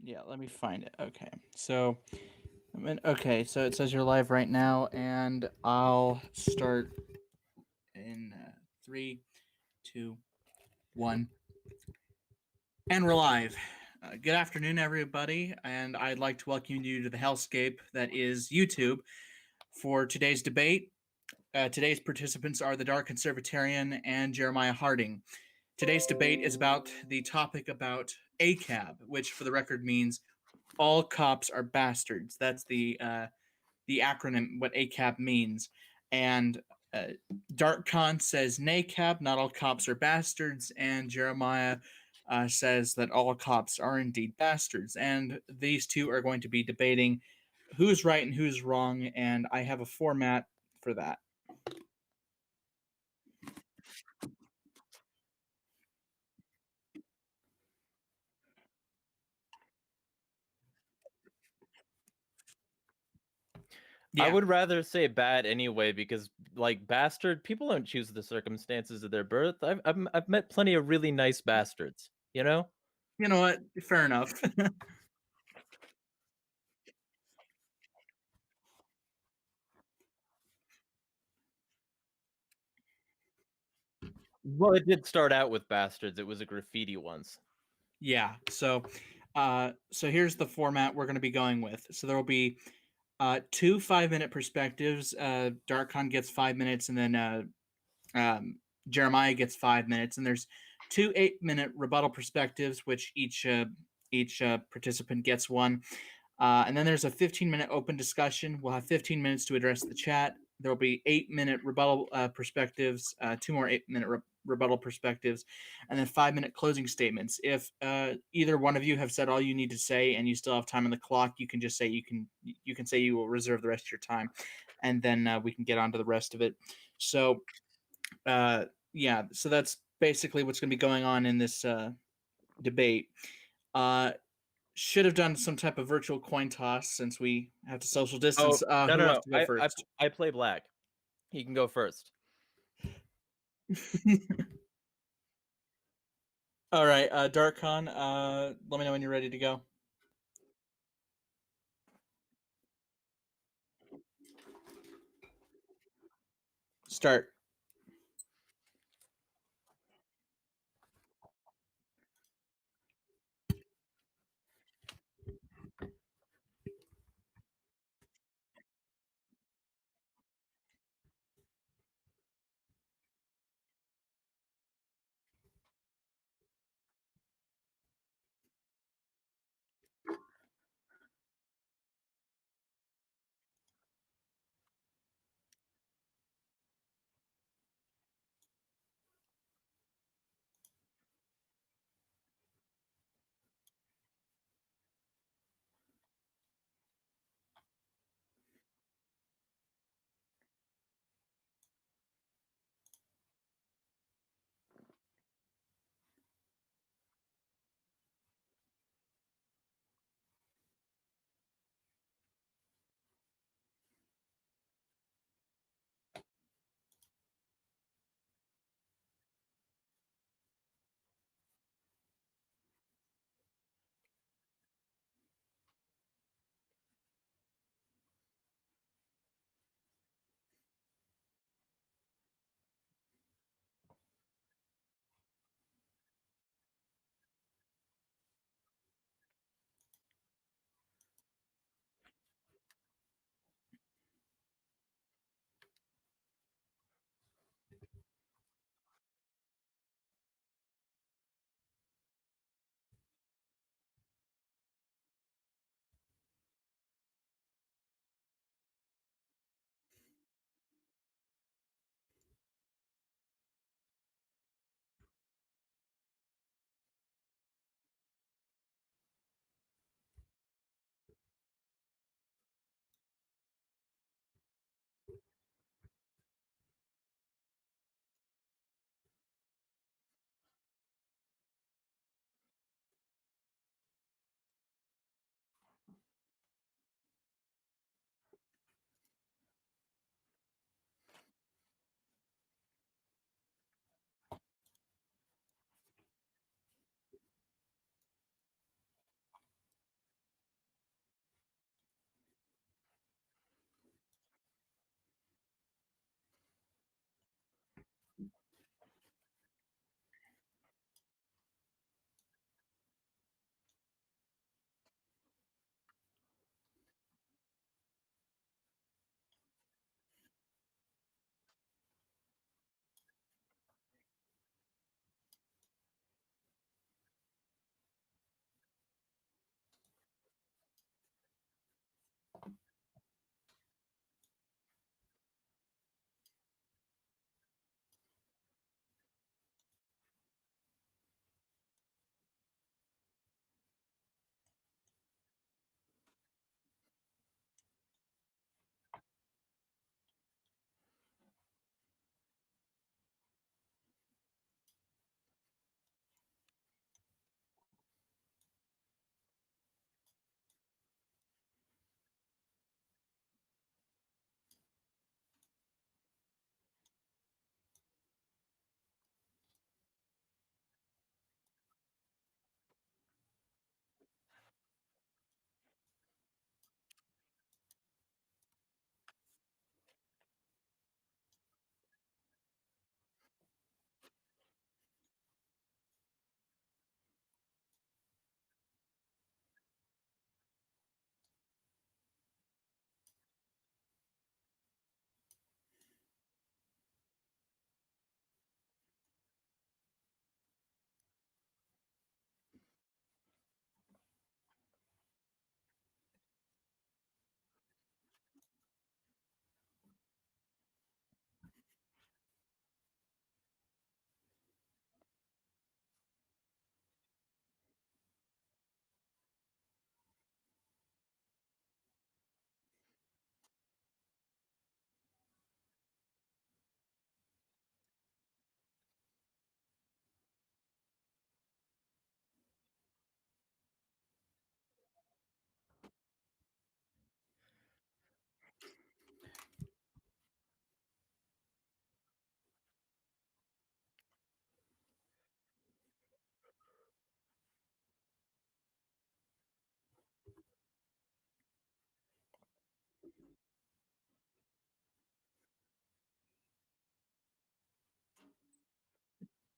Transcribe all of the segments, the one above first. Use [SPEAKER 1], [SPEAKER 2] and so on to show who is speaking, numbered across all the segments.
[SPEAKER 1] Yeah, let me find it. Okay. So, so it says you're live right now, and I'll start in three, two, one, and we're live. Good afternoon, everybody, and I'd like to welcome you to the hellscape that is YouTube for today's debate. Today's participants are the Dark Conservatarian and Jeremiah Harding. Today's debate is about the topic about ACAB, which, for the record, means all cops are bastards. That's the acronym, what ACAB means. And DarkCon says NACAB, not all cops are bastards, and Jeremiah says that all cops are indeed bastards. And these two are going to be debating who's right and who's wrong, and I have a format for that.
[SPEAKER 2] Yeah. I would rather say bad anyway, because like bastard, people don't choose the circumstances of their birth. I've met plenty of really nice bastards, you know?
[SPEAKER 1] You know what? Fair enough.
[SPEAKER 2] Well, it did start out with bastards. It was a graffiti once.
[SPEAKER 1] Yeah. So here's the format we're going to be going with. So there will be 2 5-minute perspectives. DarkCon gets 5 minutes, and then Jeremiah gets 5 minutes. And there's 2 8-minute rebuttal perspectives, which each participant gets one. And then there's a 15-minute open discussion. We'll have 15 minutes to address the chat. There will be 8-minute rebuttal perspectives, 2 more 8-minute rebuttal perspectives, and then 5-minute closing statements. If either one of you have said all you need to say and you still have time on the clock, you can just say you can say you will reserve the rest of your time, and then we can get on to the rest of it. So yeah, so that's basically what's going to be going on in this debate. Should have done some type of virtual coin toss since we have to social distance.
[SPEAKER 2] No,
[SPEAKER 1] who
[SPEAKER 2] no,
[SPEAKER 1] wants
[SPEAKER 2] no.
[SPEAKER 1] to go first?
[SPEAKER 2] I play black. He can go first.
[SPEAKER 1] All right, DarkCon, let me know when you're ready to go. Start.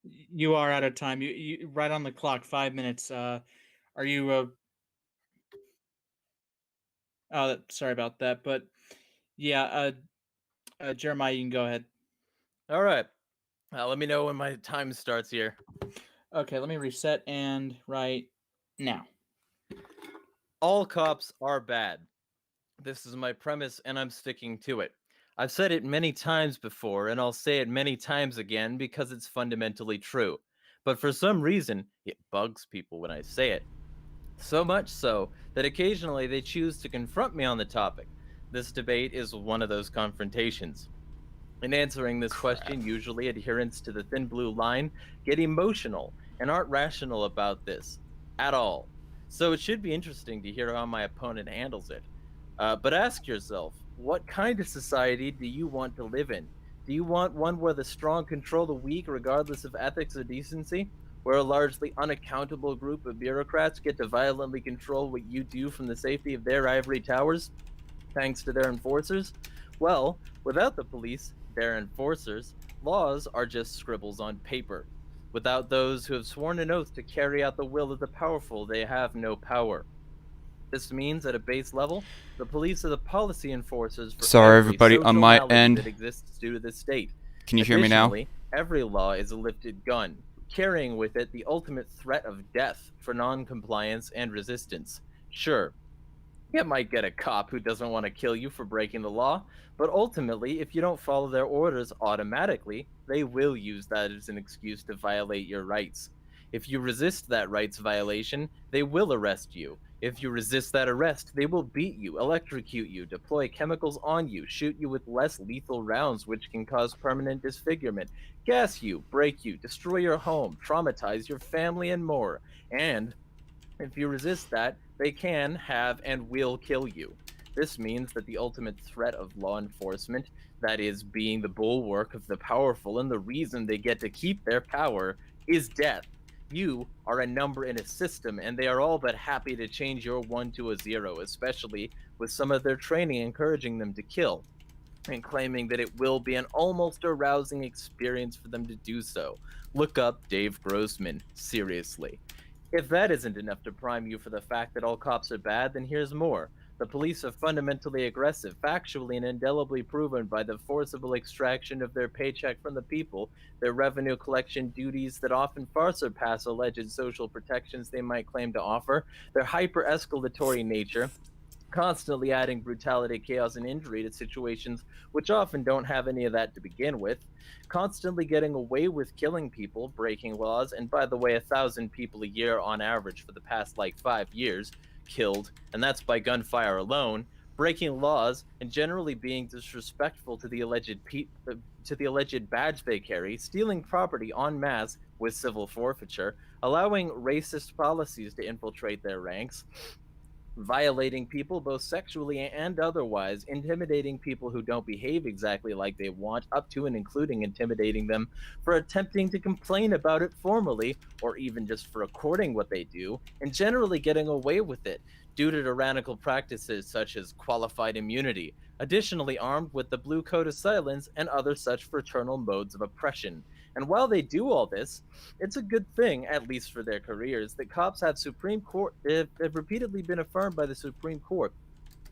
[SPEAKER 1] You are out of time. You right on the clock. 5 minutes. Are you? Sorry about that. But yeah. Jeremiah, you can go ahead.
[SPEAKER 2] All right. Let me know when my time starts here.
[SPEAKER 1] Okay, let me reset and right now.
[SPEAKER 2] All cops are bad. This is my premise, and I'm sticking to it. I've said it many times before, and I'll say it many times again because it's fundamentally true. But for some reason, it bugs people when I say it. So much so that occasionally they choose to confront me on the topic. This debate is one of those confrontations. In answering this
[SPEAKER 1] Crap.
[SPEAKER 2] question, usually adherents to the thin blue line get emotional and aren't rational about this at all. So it should be interesting to hear how my opponent handles it. But ask yourself, what kind of society do you want to live in? Do you want one where the strong control the weak regardless of ethics or decency? Where a largely unaccountable group of bureaucrats get to violently control what you do from the safety of their ivory towers? Thanks to their enforcers? Well, without the police, their enforcers, laws are just scribbles on paper. Without those who have sworn an oath to carry out the will of the powerful, they have no power. This means, at a base level, the police are the policy enforcers for
[SPEAKER 3] Sorry,
[SPEAKER 2] every
[SPEAKER 3] everybody, on
[SPEAKER 2] social
[SPEAKER 3] my
[SPEAKER 2] malady
[SPEAKER 3] end.
[SPEAKER 2] that exists due to the state.
[SPEAKER 3] Can you hear me now?
[SPEAKER 2] Additionally, every law is a lifted gun, carrying with it the ultimate threat of death for noncompliance and resistance. Sure, you might get a cop who doesn't want to kill you for breaking the law, but ultimately, if you don't follow their orders automatically, they will use that as an excuse to violate your rights. If you resist that rights violation, they will arrest you. If you resist that arrest, they will beat you, electrocute you, deploy chemicals on you, shoot you with less lethal rounds, which can cause permanent disfigurement, gas you, break you, destroy your home, traumatize your family, and more. And if you resist that, they can, have, and will kill you. This means that the ultimate threat of law enforcement, that is, being the bulwark of the powerful and the reason they get to keep their power, is death. You are a number in a system, and they are all but happy to change your 1 to a 0, especially with some of their training encouraging them to kill and claiming that it will be an almost arousing experience for them to do so. Look up Dave Grossman, seriously. If that isn't enough to prime you for the fact that all cops are bad, then here's more. The police are fundamentally aggressive, factually and indelibly proven by the forcible extraction of their paycheck from the people, their revenue collection duties that often far surpass alleged social protections they might claim to offer, their hyper escalatory nature, constantly adding brutality, chaos, and injury to situations which often don't have any of that to begin with, constantly getting away with killing people, breaking laws, and by the way, 1,000 people a year on average for the past like 5 years killed, and that's by gunfire alone, breaking laws, and generally being disrespectful to the alleged badge they carry, stealing property en masse with civil forfeiture, allowing racist policies to infiltrate their ranks, violating people both sexually and otherwise, intimidating people who don't behave exactly like they want, up to and including intimidating them for attempting to complain about it formally, or even just for recording what they do, and generally getting away with it due to tyrannical practices such as qualified immunity, additionally armed with the blue code of silence and other such fraternal modes of oppression. And while they do all this, it's a good thing, at least for their careers, that cops have have repeatedly been affirmed by the Supreme Court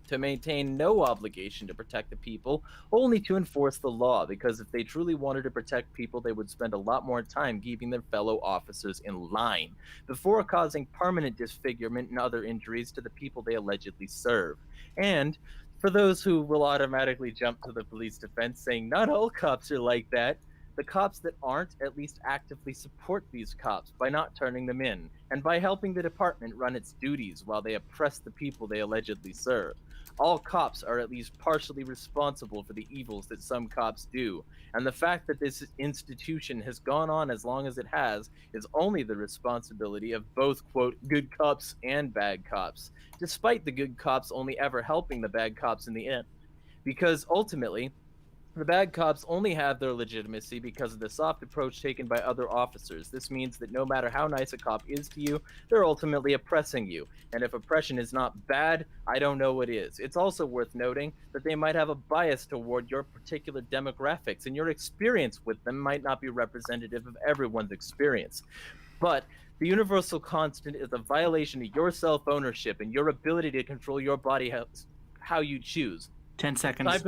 [SPEAKER 2] to maintain no obligation to protect the people, only to enforce the law, because if they truly wanted to protect people, they would spend a lot more time keeping their fellow officers in line before causing permanent disfigurement and other injuries to the people they allegedly serve. And for those who will automatically jump to the police defense saying not all cops are like that, the cops that aren't at least actively support these cops by not turning them in and by helping the department run its duties while they oppress the people they allegedly serve. All cops are at least partially responsible for the evils that some cops do, and the fact that this institution has gone on as long as it has is only the responsibility of both, quote, good cops and bad cops, despite the good cops only ever helping the bad cops in the end. Because ultimately, The bad cops only have their legitimacy because of the soft approach taken by other officers. This means that no matter how nice a cop is to you, they're ultimately oppressing you. And if oppression is not bad, I don't know what is. It's also worth noting that they might have a bias toward your particular demographics, and your experience with them might not be representative of everyone's experience. But the universal constant is a violation of your self-ownership and your ability to control your body how you choose.
[SPEAKER 1] 10 seconds.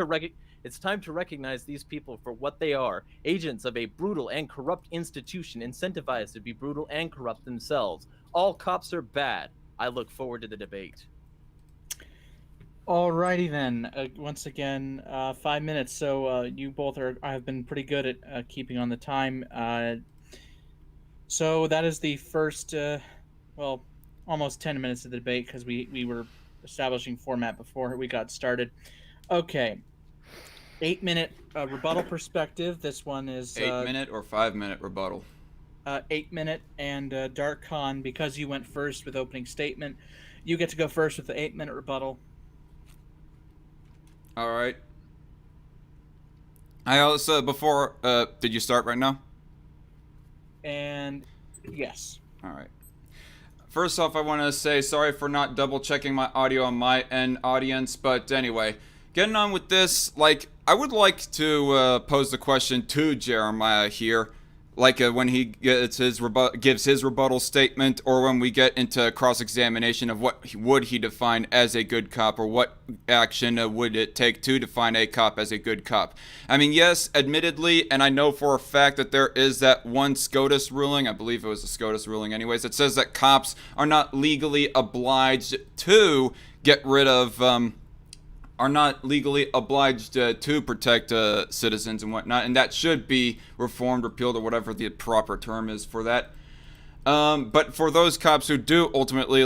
[SPEAKER 2] It's time to recognize these people for what they are, agents of a brutal and corrupt institution incentivized to be brutal and corrupt themselves. All cops are bad. I look forward to the debate.
[SPEAKER 1] Alrighty then. Once again, 5 minutes. So you both have been pretty good at keeping on the time. So that is the first, almost 10 minutes of the debate because we were establishing format before we got started. Okay. 8-minute rebuttal perspective. This one is
[SPEAKER 3] 8-minute or 5-minute rebuttal.
[SPEAKER 1] 8-minute, and DarkCon, because you went first with opening statement, you get to go first with the 8-minute rebuttal.
[SPEAKER 3] All right. I also before. Did you start right now?
[SPEAKER 1] And yes.
[SPEAKER 3] All right. First off, I want to say sorry for not double checking my audio on my end, audience. But anyway, getting on with this, I would like to pose the question to Jeremiah here, when he gives his rebuttal statement, or when we get into cross-examination of what would he define as a good cop, or what action would it take to define a cop as a good cop. I mean, yes, admittedly, and I know for a fact that there is that one SCOTUS ruling, I believe it was a SCOTUS ruling anyways, that says that cops are not legally obliged to get rid of are not legally obliged to protect citizens and whatnot, and that should be reformed, repealed, or whatever the proper term is for that. But for those cops who do ultimately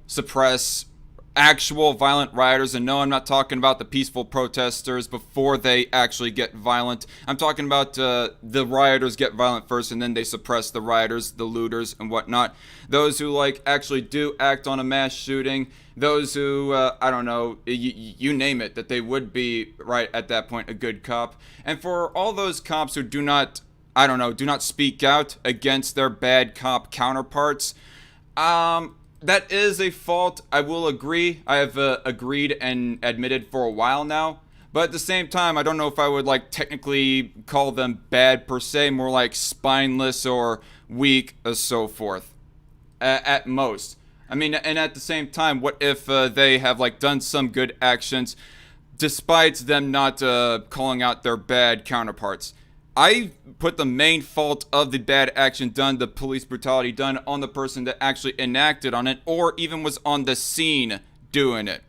[SPEAKER 3] suppress actual violent rioters, and no, I'm not talking about the peaceful protesters before they actually get violent. I'm talking about the rioters get violent first, and then they suppress the rioters, the looters, and whatnot. Those who actually do act on a mass shooting. Those who, I don't know, you name it, that they would be, right at that point, a good cop. And for all those cops who do not speak out against their bad cop counterparts, that is a fault, I will agree. I have agreed and admitted for a while now. But at the same time, I don't know if I would, technically call them bad per se, more like spineless or weak, or so forth, at most. I mean, and at the same time, what if they have done some good actions despite them not calling out their bad counterparts? I put the main fault of the bad action done, the police brutality done, on the person that actually enacted on it, or even was on the scene doing it,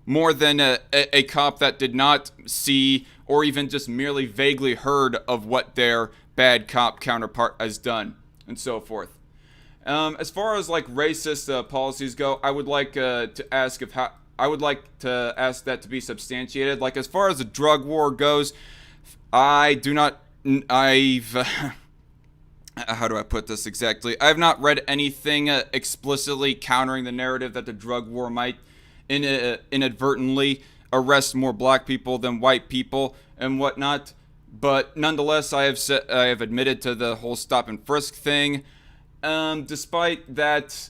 [SPEAKER 3] more than a cop that did not see or even just merely vaguely heard of what their bad cop counterpart has done, and so forth. As far as racist policies go, I would like to ask that to be substantiated. As far as the drug war goes, how do I put this exactly? I have not read anything explicitly countering the narrative that the drug war might inadvertently arrest more black people than white people and whatnot. But nonetheless, I have admitted to the whole stop and frisk thing. Despite that,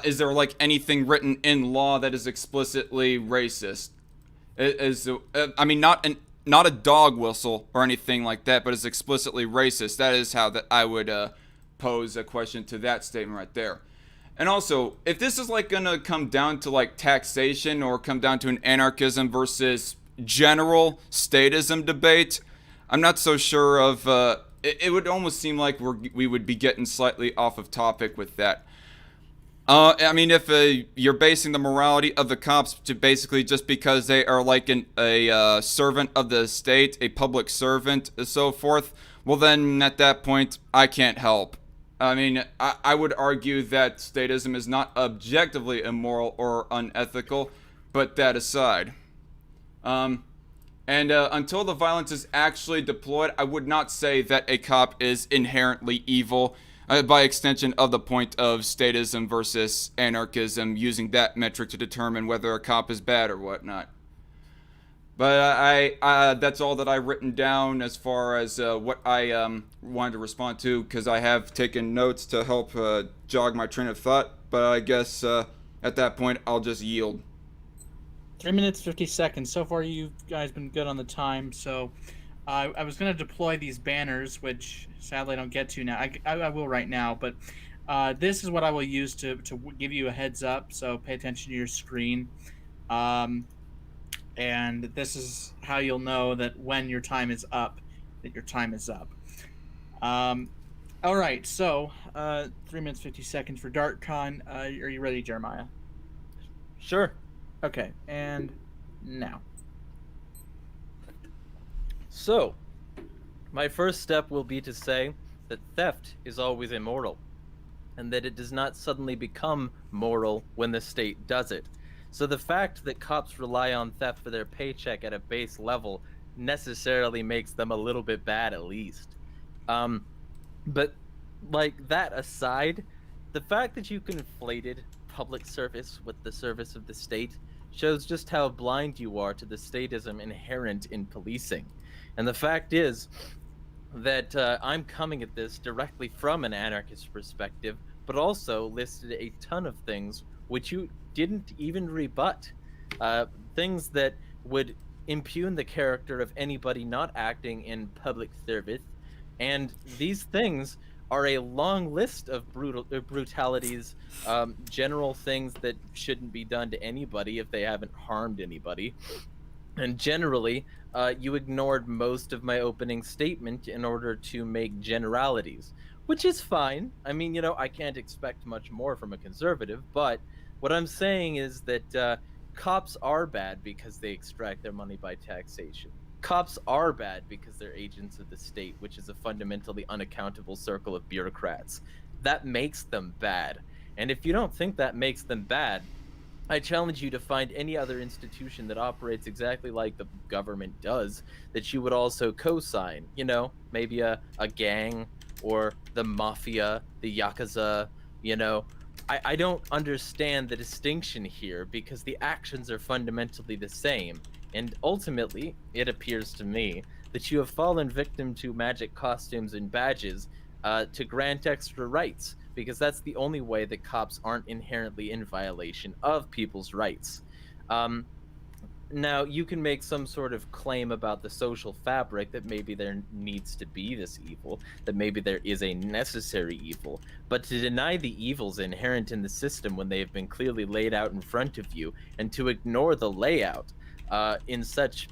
[SPEAKER 3] is there anything written in law that is explicitly racist? I mean, not a dog whistle or anything like that, but is explicitly racist. That is how that I would pose a question to that statement right there. And also, if this is gonna come down to taxation, or come down to an anarchism versus general statism debate, I'm not so sure of. It would almost seem like we would be getting slightly off of topic with that. I mean, if you're basing the morality of the cops to basically just because they are a servant of the state, a public servant, and so forth, well then at that point, I can't help. I mean, I would argue that statism is not objectively immoral or unethical, but that aside. And until the violence is actually deployed, I would not say that a cop is inherently evil, by extension of the point of statism versus anarchism, using that metric to determine whether a cop is bad or whatnot. But that's all that I've written down as far as what I wanted to respond to, because I have taken notes to help jog my train of thought. But I guess at that point, I'll just yield.
[SPEAKER 1] 3 minutes 50 seconds. So far, you guys been good on the time. So, I was gonna deploy these banners, which sadly I don't get to now. I will right now, but this is what I will use to give you a heads up. So pay attention to your screen, and this is how you'll know that when your time is up, that your time is up. All right. So 3 minutes 50 seconds for DarkCon. Are you ready, Jeremiah?
[SPEAKER 2] Sure.
[SPEAKER 1] Okay, and now.
[SPEAKER 2] So, my first step will be to say that theft is always immoral, and that it does not suddenly become moral when the state does it. So the fact that cops rely on theft for their paycheck at a base level necessarily makes them a little bit bad, at least. But like that aside, the fact that you conflated public service with the service of the state shows just how blind you are to the statism inherent in policing. And the fact is that I'm coming at this directly from an anarchist perspective, but also listed a ton of things which you didn't even rebut. Things that would impugn the character of anybody not acting in public service. And these things are a long list of brutalities, general things that shouldn't be done to anybody if they haven't harmed anybody. And generally, you ignored most of my opening statement in order to make generalities, which is fine. I mean, I can't expect much more from a conservative, but what I'm saying is that cops are bad because they extract their money by taxation. Cops are bad because they're agents of the state, which is a fundamentally unaccountable circle of bureaucrats. That makes them bad. And if you don't think that makes them bad, I challenge you to find any other institution that operates exactly like the government does that you would also co-sign. Maybe a gang or the mafia, the yakuza. I don't understand the distinction here because the actions are fundamentally the same. And ultimately, it appears to me that you have fallen victim to magic costumes and badges to grant extra rights, because that's the only way that cops aren't inherently in violation of people's rights. Now, you can make some sort of claim about the social fabric that maybe there needs to be this evil, that maybe there is a necessary evil, but to deny the evils inherent in the system when they have been clearly laid out in front of you, and to ignore the layout in such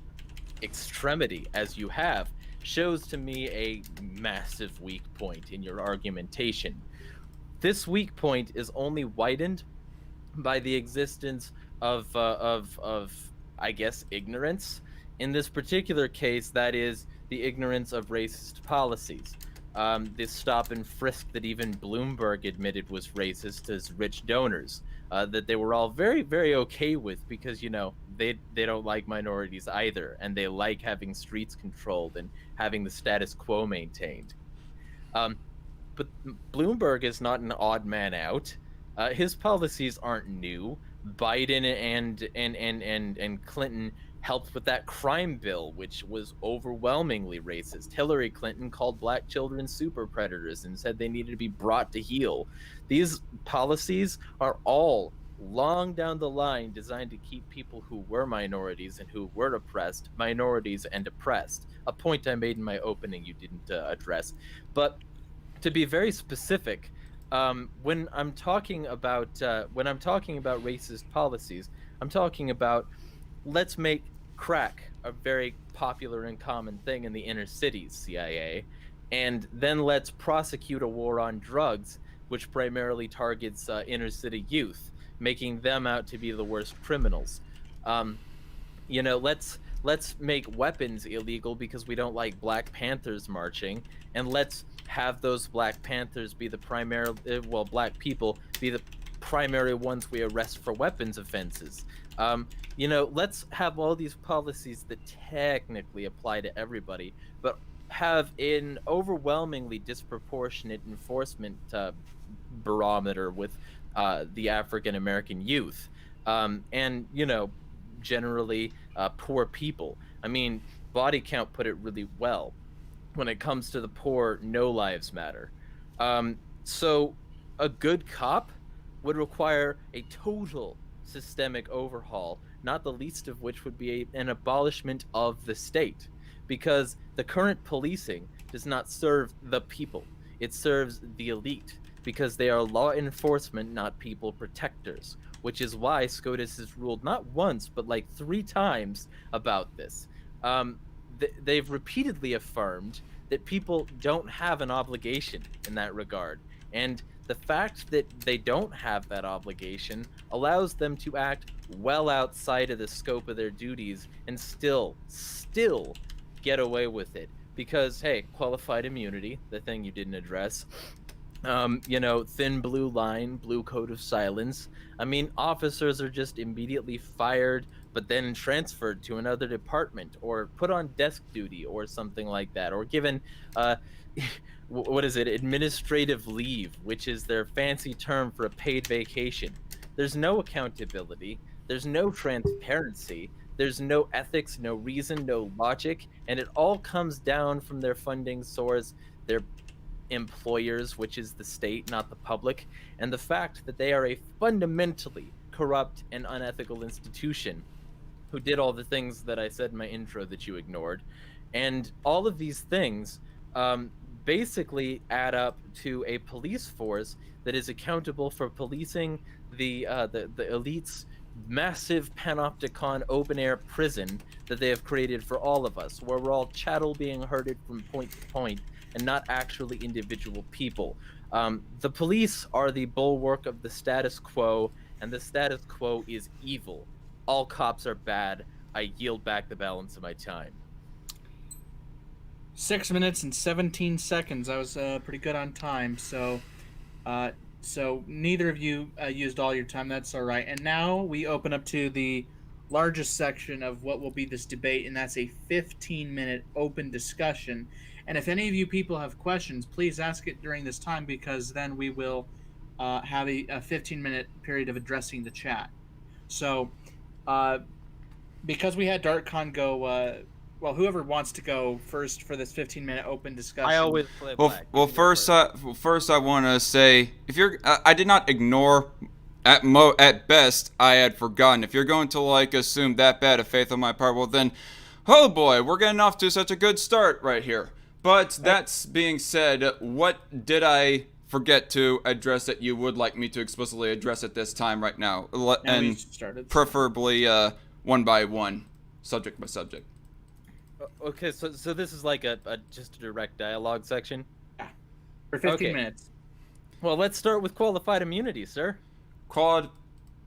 [SPEAKER 2] extremity as you have, shows to me a massive weak point in your argumentation. This weak point is only widened by the existence of I guess, ignorance. In this particular case, that is the ignorance of racist policies. This stop and frisk that even Bloomberg admitted was racist as rich donors, that they were all very, very okay with because, they don't like minorities either, and they like having streets controlled and having the status quo maintained. But Bloomberg is not an odd man out. His policies aren't new. Biden and Clinton helped with that crime bill, which was overwhelmingly racist. Hillary Clinton called black children super predators and said they needed to be brought to heel. These policies are all long down the line designed to keep people who were minorities and who were oppressed, minorities and oppressed. A point I made in my opening you didn't address. But to be very specific, when I'm talking about racist policies, I'm talking about let's make crack a very popular and common thing in the inner cities, CIA, and then let's prosecute a war on drugs, which primarily targets inner city youth, making them out to be the worst criminals. Let's make weapons illegal because we don't like Black Panthers marching, and let's have those Black Panthers be the primary, Black people be the primary ones we arrest for weapons offenses. Let's have all these policies that technically apply to everybody, but have an overwhelmingly disproportionate enforcement barometer with the African American youth. Generally poor people. I mean, Body Count put it really well. When it comes to the poor, no lives matter. So a good cop would require a total systemic overhaul, not the least of which would be an abolishment of the state, because the current policing does not serve the people. It serves the elite, because they are law enforcement, not people protectors, which is why SCOTUS has ruled not once, but like 3 times about this. They've repeatedly affirmed that people don't have an obligation in that regard. And the fact that they don't have that obligation allows them to act well outside of the scope of their duties and still get away with it. Because, hey, qualified immunity, the thing you didn't address, thin blue line, blue code of silence. I mean, officers are just immediately fired, but then transferred to another department or put on desk duty or something like that, or given, administrative leave, which is their fancy term for a paid vacation. There's no accountability. There's no transparency. There's no ethics, no reason, no logic, and it all comes down from their funding source, their employers, which is the state, not the public, and the fact that they are a fundamentally corrupt and unethical institution who did all the things that I said in my intro that you ignored. And all of these things basically add up to a police force that is accountable for policing the elite's massive panopticon open-air prison that they have created for all of us, where we're all chattel being herded from point to point and not actually individual people. The police are the bulwark of the status quo, and the status quo is evil. All cops are bad. I yield back the balance of my time.
[SPEAKER 1] 6 minutes and 17 seconds. I was pretty good on time, so neither of you used all your time. That's all right. And now we open up to the largest section of what will be this debate, and that's a 15-minute open discussion. And if any of you people have questions, please ask it during this time, because then we will have a 15-minute period of addressing the chat. So, because we had DarkCon go, whoever wants to go first for this 15-minute open discussion.
[SPEAKER 2] I always play black.
[SPEAKER 3] First I want to say, if you're, I did not ignore. At best, I had forgotten. If you're going to assume that bad of faith on my part, well then, oh boy, we're getting off to such a good start right here. But that's being said, what did I forget to address that you would like me to explicitly address at this time right now? And preferably one by one, subject by subject.
[SPEAKER 2] Okay, so this is like just a direct dialogue section?
[SPEAKER 1] Yeah. For 15 minutes.
[SPEAKER 2] Well, let's start with qualified immunity, sir.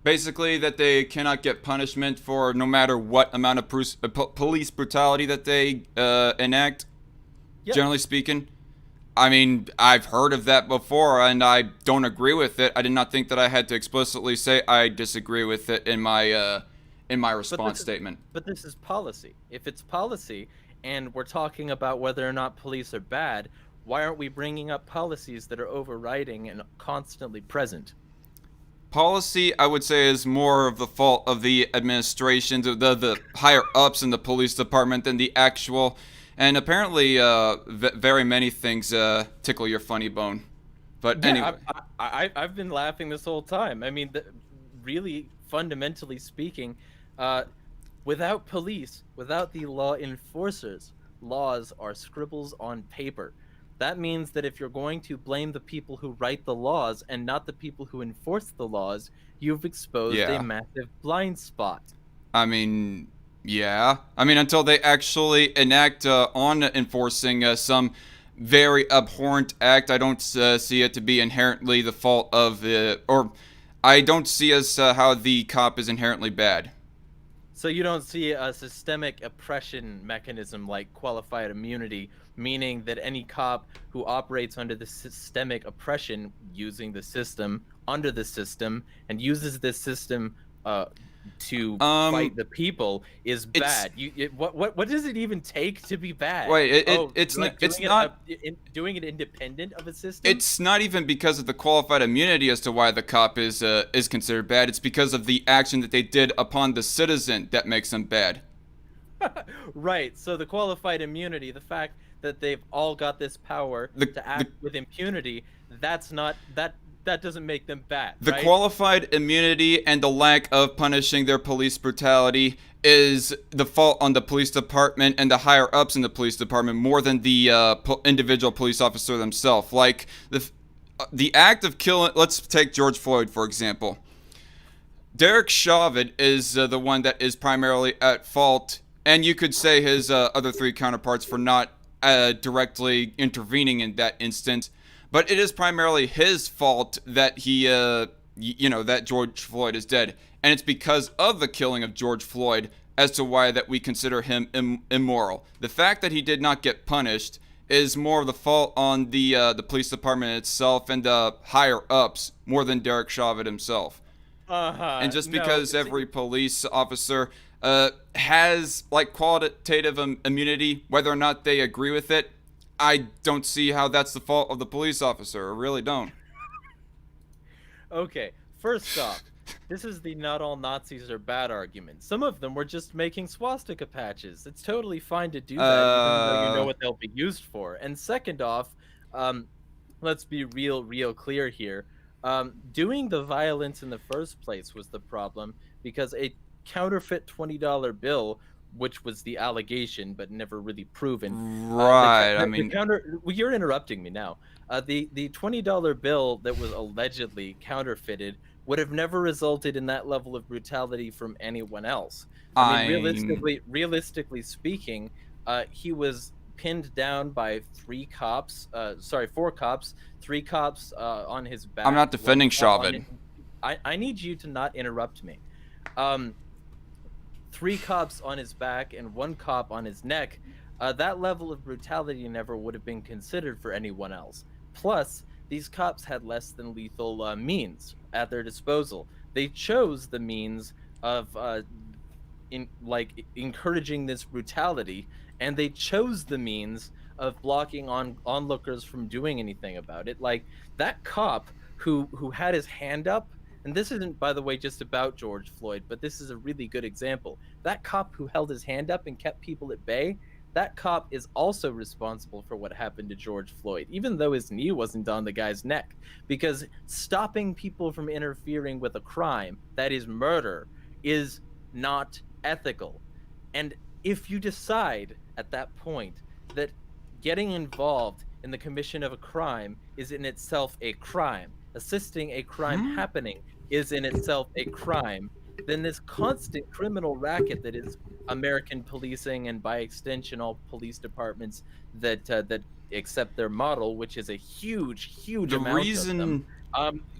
[SPEAKER 3] Basically that they cannot get punishment for no matter what amount of police brutality that they enact. Yep. Generally speaking, I mean, I've heard of that before, and I don't agree with it. I did not think that I had to explicitly say I disagree with it in my response statement.
[SPEAKER 2] But this is policy. If it's policy, and we're talking about whether or not police are bad, why aren't we bringing up policies that are overriding and constantly present?
[SPEAKER 3] Policy, I would say, is more of the fault of the administration, the higher ups in the police department than the actual. And apparently, very many things tickle your funny bone. But anyway,
[SPEAKER 2] I've been laughing this whole time. I mean, really, fundamentally speaking, without police, without the law enforcers, laws are scribbles on paper. That means that if you're going to blame the people who write the laws and not the people who enforce the laws, you've exposed a massive blind spot.
[SPEAKER 3] I mean, yeah. I mean, until they actually enact on enforcing some very abhorrent act, I don't see it to be inherently the fault of or I don't see as how the cop is inherently bad.
[SPEAKER 2] So you don't see a systemic oppression mechanism like qualified immunity, meaning that any cop who operates under the systemic oppression, using the system, under the system, and uses this system to fight the people is bad. What does it even take to be bad?
[SPEAKER 3] Wait, it's not
[SPEAKER 2] doing it independent of a system.
[SPEAKER 3] It's not even because of the qualified immunity as to why the cop is considered bad. It's because of the action that they did upon the citizen that makes them bad.
[SPEAKER 2] Right. So the qualified immunity, the fact that they've all got this power to act with impunity, that doesn't make them bad,
[SPEAKER 3] The
[SPEAKER 2] right?
[SPEAKER 3] qualified immunity and the lack of punishing their police brutality is the fault on the police department and the higher ups in the police department more than the individual police officer themselves. Like the act of killing. Let's take George Floyd for example. Derek Chauvin is the one that is primarily at fault, and you could say his other three counterparts for not directly intervening in that instance. But it is primarily his fault that he, that George Floyd is dead, and it's because of the killing of George Floyd as to why that we consider him immoral. The fact that he did not get punished is more of the fault on the police department itself and the higher ups more than Derek Chauvin himself. And just because every police officer has like qualitative immunity, whether or not they agree with it, I don't see how that's the fault of the police officer. I really don't.
[SPEAKER 2] Okay, first off, this is the not all Nazis are bad argument. Some of them were just making swastika patches. It's totally fine to do that, even though you know what they'll be used for. And second off, let's be real clear here. Doing the violence in the first place was the problem, because a counterfeit $20 bill, which was the allegation but never really proven.
[SPEAKER 3] Right.
[SPEAKER 2] You're interrupting me now. The $20 bill that was allegedly counterfeited would have never resulted in that level of brutality from anyone else. I mean, realistically speaking, he was pinned down by four cops, three cops on his back.
[SPEAKER 3] I'm not defending Chauvin.
[SPEAKER 2] I need you to not interrupt me. Three cops on his back and one cop on his neck. That level of brutality never would have been considered for anyone else. Plus, these cops had less than lethal means at their disposal. They chose the means of encouraging this brutality, and they chose the means of blocking onlookers from doing anything about it. Like that cop who had his hand up, and this isn't, by the way, just about George Floyd, but this is a really good example. That cop who held his hand up and kept people at bay, that cop is also responsible for what happened to George Floyd, even though his knee wasn't on the guy's neck. Because stopping people from interfering with a crime, that is murder, is not ethical. And if you decide at that point that getting involved in the commission of a crime is in itself a crime, assisting a crime happening is in itself a crime, then this constant criminal racket that is American policing, and by extension all police departments that accept their model, which is a huge amount of them.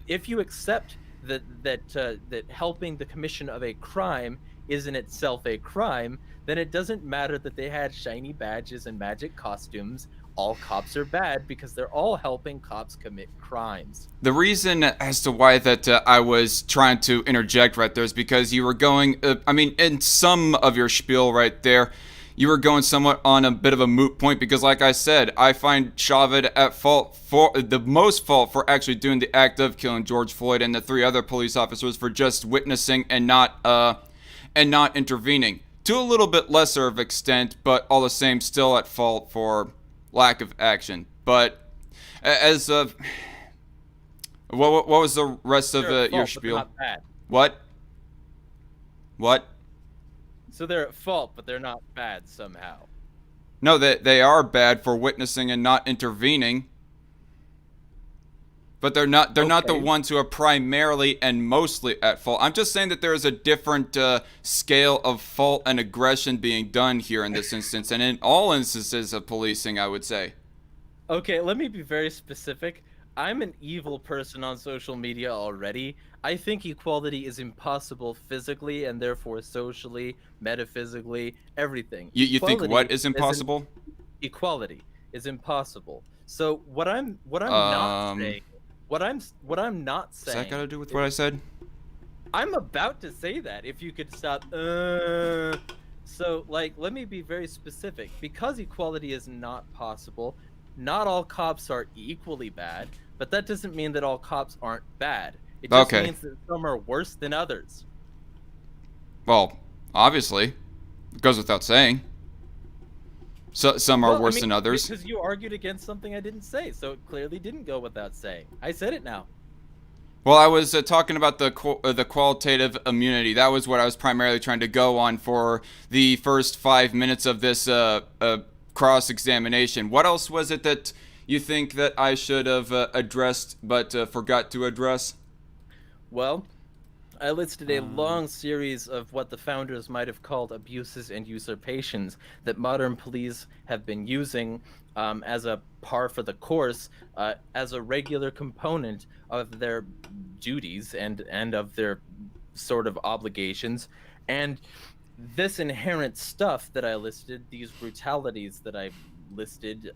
[SPEAKER 2] If you accept that helping the commission of a crime is in itself a crime, then it doesn't matter that they had shiny badges and magic costumes. All cops are bad because they're all helping cops commit crimes.
[SPEAKER 3] The reason as to why that I was trying to interject right there is because you were going, in some of your spiel right there, you were going somewhat on a bit of a moot point, because like I said, I find Chauvin at fault for the most fault for actually doing the act of killing George Floyd, and the three other police officers for just witnessing and not intervening. To a little bit lesser of extent, but all the same still at fault for lack of action. But as of what was the rest of your spiel?
[SPEAKER 2] Not bad.
[SPEAKER 3] What?
[SPEAKER 2] So they're at fault, but they're not bad somehow.
[SPEAKER 3] No, they are bad for witnessing and not intervening. But they're not the ones who are primarily and mostly at fault. I'm just saying that there is a different scale of fault and aggression being done here in this instance, and in all instances of policing, I would say.
[SPEAKER 2] Okay, let me be very specific. I'm an evil person on social media already. I think equality is impossible physically and therefore socially, metaphysically, everything.
[SPEAKER 3] You think what is impossible?
[SPEAKER 2] Equality is impossible. So what I'm not saying. What I'm not saying.
[SPEAKER 3] What's that got to do with what I said?
[SPEAKER 2] I'm about to say that. If you could stop. So, let me be very specific. Because equality is not possible, not all cops are equally bad, but that doesn't mean that all cops aren't bad. It just means that some are worse than others.
[SPEAKER 3] Well, obviously. It goes without saying. So some are
[SPEAKER 2] Well,
[SPEAKER 3] worse than others.
[SPEAKER 2] Because you argued against something I didn't say, so it clearly didn't go without saying. I said it now.
[SPEAKER 3] Well, I was talking about the qualitative immunity. That was what I was primarily trying to go on for the first 5 minutes of this cross-examination. What else was it that you think that I should have addressed but forgot to address?
[SPEAKER 2] Well, I listed a long series of what the founders might have called abuses and usurpations that modern police have been using as a par for the course, as a regular component of their duties and of their sort of obligations. And this inherent stuff that I listed, these brutalities that I listed,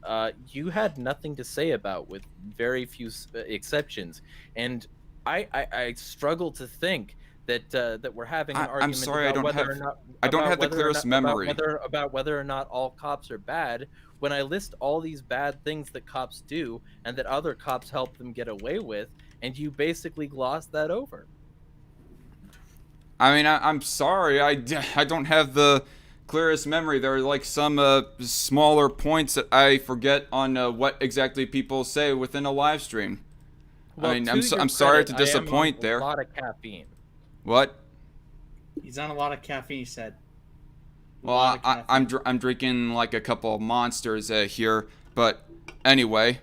[SPEAKER 2] you had nothing to say about, with very few exceptions. And I struggle to think that we're having an argument
[SPEAKER 3] I'm sorry,
[SPEAKER 2] about whether or not
[SPEAKER 3] I don't have the
[SPEAKER 2] whether or
[SPEAKER 3] clearest
[SPEAKER 2] not-
[SPEAKER 3] memory.
[SPEAKER 2] about whether or not all cops are bad, when I list all these bad things that cops do and that other cops help them get away with, and you basically gloss that over.
[SPEAKER 3] I mean, I'm sorry, I don't have the clearest memory. There are like some smaller points that I forget on what exactly people say within a live stream.
[SPEAKER 2] Well,
[SPEAKER 3] I mean,
[SPEAKER 2] to
[SPEAKER 3] I'm
[SPEAKER 2] your
[SPEAKER 3] sorry
[SPEAKER 2] credit,
[SPEAKER 3] to
[SPEAKER 2] I am on
[SPEAKER 3] disappoint there.
[SPEAKER 2] A lot of caffeine.
[SPEAKER 3] What?
[SPEAKER 1] He's on a lot of caffeine, he said.
[SPEAKER 3] Well, I'm drinking like a couple of monsters here, but anyway.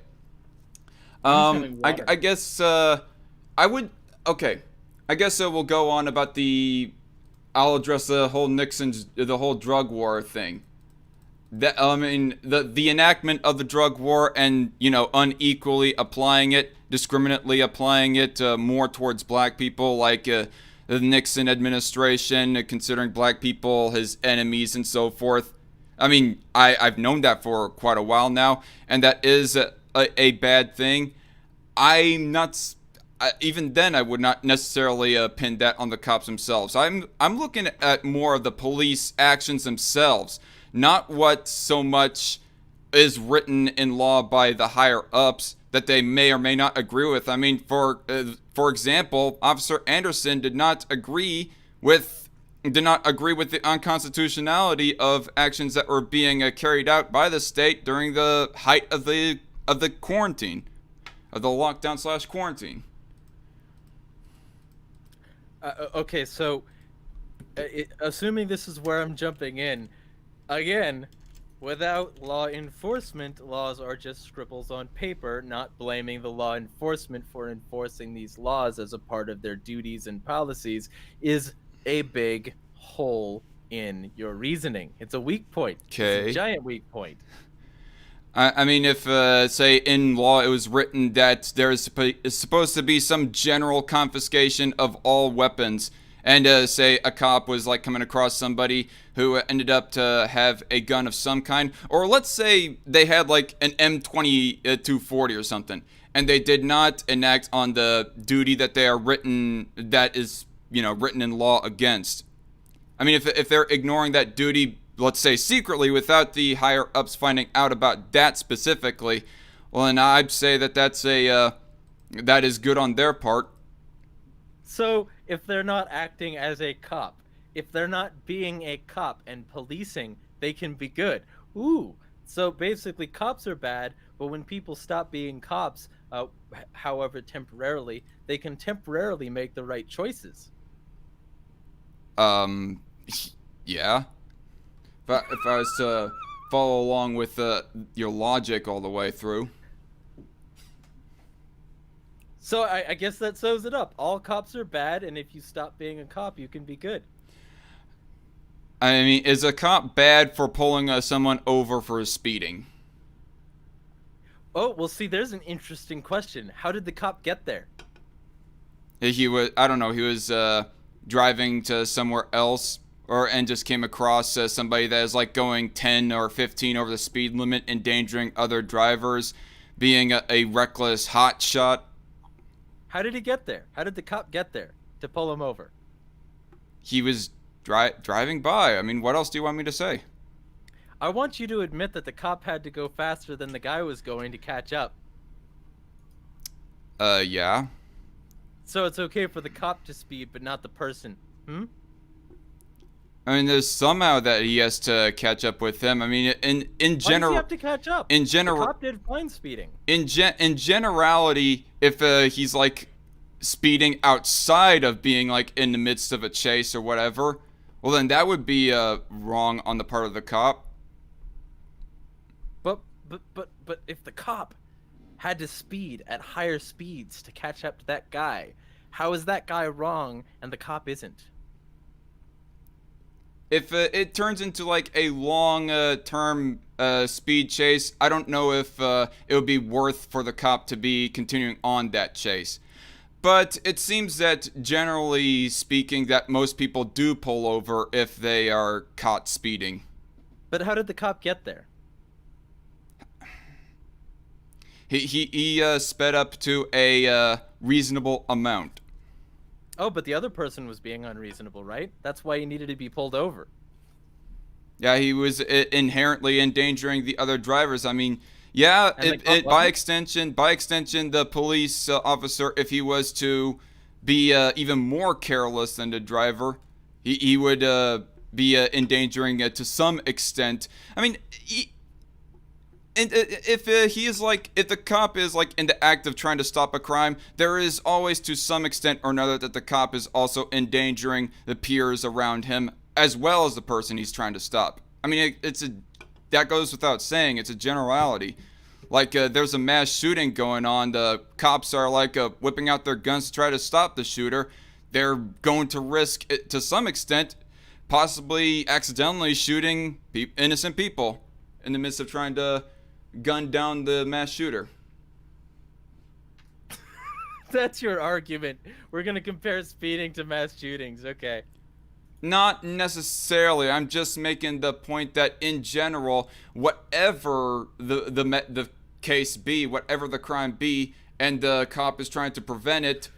[SPEAKER 1] having water.
[SPEAKER 3] I guess I would. Okay, I guess we'll go on about the. I'll address the whole the whole drug war thing. That I mean, the enactment of the drug war and unequally applying it, discriminately applying it more towards black people, like the Nixon administration, considering black people his enemies and so forth. I mean, I've known that for quite a while now, and that is a bad thing. Even then, I would not necessarily pin that on the cops themselves. I'm looking at more of the police actions themselves, not what so much is written in law by the higher ups that they may or may not agree with. I mean, for example, Officer Anderson did not agree with the unconstitutionality of actions that were being carried out by the state during the height of the quarantine, of the lockdown / quarantine.
[SPEAKER 2] Okay, so assuming this is where I'm jumping in, again, without law enforcement, laws are just scribbles on paper, not blaming the law enforcement for enforcing these laws as a part of their duties and policies is a big hole in your reasoning. It's a weak point.
[SPEAKER 3] Okay.
[SPEAKER 2] It's a giant weak point.
[SPEAKER 3] I mean, if, say, in law it was written that there is supposed to be some general confiscation of all weapons, and, say, a cop was, like, coming across somebody who ended up to have a gun of some kind, or let's say they had, like, an M240 or something, and they did not enact on the duty that that is, written in law against. I mean, if they're ignoring that duty, let's say secretly, without the higher ups finding out about that specifically, well, then I'd say that that is good on their part.
[SPEAKER 2] So, if they're not acting as a cop, if they're not being a cop and policing, they can be good. Ooh. So basically, cops are bad, but when people stop being cops, however temporarily, they can temporarily make the right choices.
[SPEAKER 3] Yeah. If I was to follow along with your logic all the way through.
[SPEAKER 2] So I guess that sums it up. All cops are bad, and if you stop being a cop, you can be good.
[SPEAKER 3] I mean, is a cop bad for pulling someone over for speeding?
[SPEAKER 2] Oh, well, see, there's an interesting question. How did the cop get there?
[SPEAKER 3] He was driving to somewhere else, and just came across somebody that is like going 10 or 15 over the speed limit, endangering other drivers, being a reckless hotshot.
[SPEAKER 2] How did he get there? How did the cop get there to pull him over?
[SPEAKER 3] He was driving by. I mean, what else do you want me to say?
[SPEAKER 2] I want you to admit that the cop had to go faster than the guy was going to catch up.
[SPEAKER 3] Yeah.
[SPEAKER 2] So it's okay for the cop to speed, but not the person.
[SPEAKER 3] I mean, there's somehow that he has to catch up with him. I mean, in
[SPEAKER 2] Why does he
[SPEAKER 3] general,
[SPEAKER 2] have to catch up?
[SPEAKER 3] in
[SPEAKER 2] The
[SPEAKER 3] general,
[SPEAKER 2] cop did fine speeding.
[SPEAKER 3] in generality, if he's like speeding outside of being like in the midst of a chase or whatever, well then that would be wrong on the part of the cop.
[SPEAKER 2] But if the cop had to speed at higher speeds to catch up to that guy, how is that guy wrong and the cop isn't?
[SPEAKER 3] If it turns into like a long term speed chase, I don't know if it would be worth for the cop to be continuing on that chase. But it seems that generally speaking that most people do pull over if they are caught speeding.
[SPEAKER 2] But how did the cop get there?
[SPEAKER 3] He sped up to a reasonable amount.
[SPEAKER 2] Oh, but the other person was being unreasonable, right? That's why he needed to be pulled over.
[SPEAKER 3] Yeah, he was inherently endangering the other drivers. I mean, yeah, by extension, the police officer, if he was to be even more careless than the driver, he would be endangering to some extent. I mean, if the cop is like in the act of trying to stop a crime, there is always to some extent or another that the cop is also endangering the peers around him as well as the person he's trying to stop. I mean, that goes without saying. It's a generality. Like there's a mass shooting going on. The cops are like whipping out their guns to try to stop the shooter. They're going to risk it, to some extent, possibly accidentally shooting innocent people in the midst of trying to gun down the mass shooter.
[SPEAKER 2] That's your argument. We're gonna compare speeding to mass shootings. Okay.
[SPEAKER 3] Not necessarily. I'm just making the point that in general, whatever the case be, whatever the crime be, and the cop is trying to prevent it,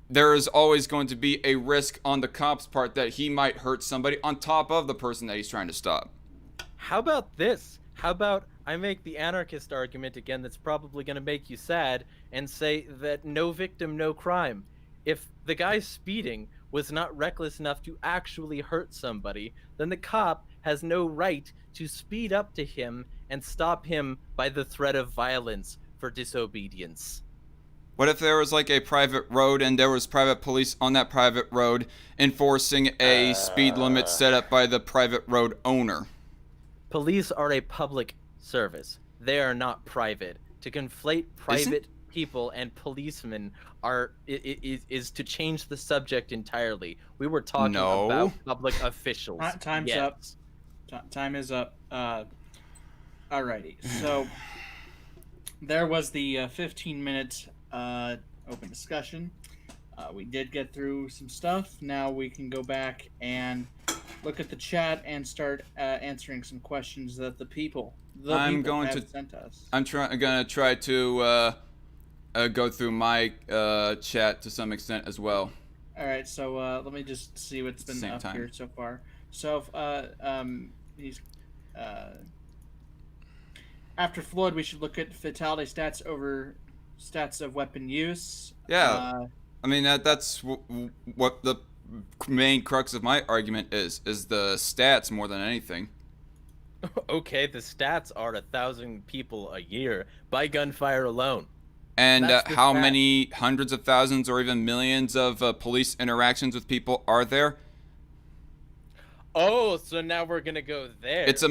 [SPEAKER 3] there is always going to be a risk on the cop's part that he might hurt somebody on top of the person that he's trying to stop.
[SPEAKER 2] How about this? How about I make the anarchist argument again that's probably going to make you sad and say that no victim, no crime. If the guy speeding was not reckless enough to actually hurt somebody, then the cop has no right to speed up to him and stop him by the threat of violence for disobedience.
[SPEAKER 3] What if there was like a private road and there was private police on that private road enforcing a speed limit set up by the private road owner?
[SPEAKER 2] Police are a public service. They are not private. To conflate private people and policemen is to change the subject entirely. We were talking about public officials.
[SPEAKER 1] Time's up. Time is up. Alrighty. So there was the 15-minute open discussion. We did get through some stuff. Now we can go back and look at the chat and start answering some questions that the people have sent us.
[SPEAKER 3] I'm gonna try to go through my chat to some extent as well.
[SPEAKER 1] All right, so let me just see what's been up here so far. So he's after Floyd, we should look at fatality stats over stats of weapon use.
[SPEAKER 3] Yeah, I mean that's what the main crux of my argument is the stats more than anything.
[SPEAKER 2] Okay, the stats are 1,000 people a year by gunfire alone.
[SPEAKER 3] And how many hundreds of thousands or even millions of police interactions with people are there?
[SPEAKER 2] Oh, so now we're gonna go there.
[SPEAKER 3] It's a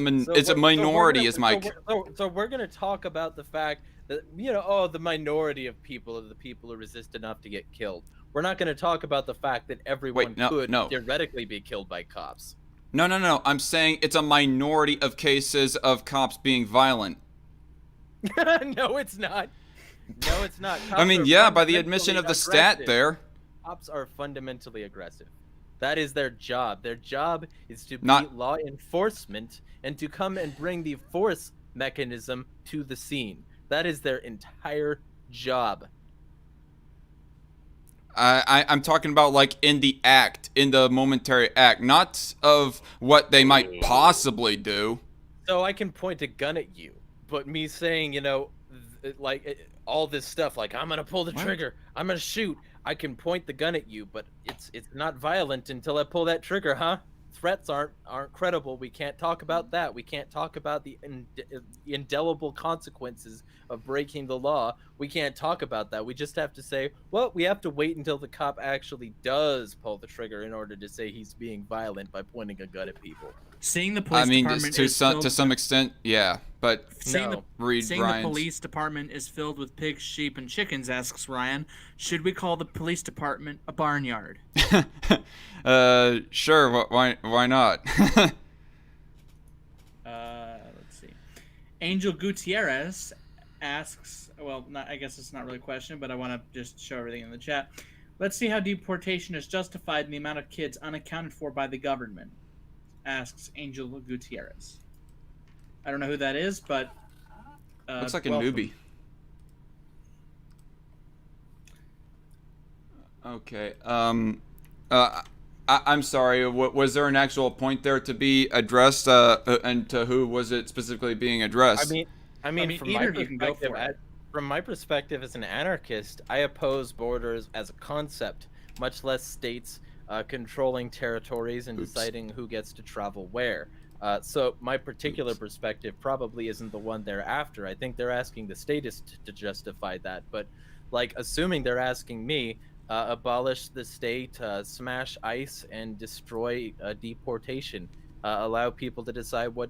[SPEAKER 3] minority,
[SPEAKER 2] So we're gonna talk about the fact that the minority of people are the people who resist enough to get killed. We're not gonna talk about the fact that everyone could theoretically be killed by cops.
[SPEAKER 3] No. I'm saying it's a minority of cases of cops being violent.
[SPEAKER 2] No, it's not. No, it's not.
[SPEAKER 3] I mean, yeah, by the admission of the stat there.
[SPEAKER 2] Cops are fundamentally aggressive. That is their job. Their job is to be law enforcement and to come and bring the force mechanism to the scene. That is their entire job.
[SPEAKER 3] I'm talking about like in the act, in the momentary act, not of what they might possibly do.
[SPEAKER 2] So I can point a gun at you, but me saying, like all this stuff, like I'm gonna pull the trigger, I'm gonna shoot. I can point the gun at you, but it's not violent until I pull that trigger, huh? It's threats aren't credible. We can't talk about that. We can't talk about the indelible consequences of breaking the law. We can't talk about that. We just have to say, well, we have to wait until the cop actually does pull the trigger in order to say he's being violent by pointing a gun at people.
[SPEAKER 1] Seeing the
[SPEAKER 3] I
[SPEAKER 1] police
[SPEAKER 3] mean,
[SPEAKER 1] department
[SPEAKER 3] to some extent, yeah. But
[SPEAKER 1] Seeing
[SPEAKER 2] No.
[SPEAKER 3] read
[SPEAKER 1] the
[SPEAKER 3] Ryan's.
[SPEAKER 1] police department is filled with pigs, sheep, and chickens, asks Ryan, should we call the police department a barnyard?
[SPEAKER 3] Sure. Why not?
[SPEAKER 1] Let's see. Angel Gutierrez asks, well, I guess it's not really a question, but I want to just show everything in the chat. Let's see how deportation is justified in the amount of kids unaccounted for by the government, asks Angel Gutierrez. I don't know who that is, but
[SPEAKER 3] Looks like a
[SPEAKER 1] welcome.
[SPEAKER 3] newbie. Okay. I'm sorry. Was there an actual point there to be addressed, and to who was it specifically being addressed?
[SPEAKER 2] I mean, from my
[SPEAKER 1] either of you can go
[SPEAKER 2] perspective,
[SPEAKER 1] for it.
[SPEAKER 2] from my perspective as an anarchist, I oppose borders as a concept, much less states controlling territories and deciding who gets to travel where. So my particular perspective probably isn't the one they're after. I think they're asking the statist to justify that. But, like, assuming they're asking me, abolish the state, smash ICE, and destroy deportation. Allow people to decide what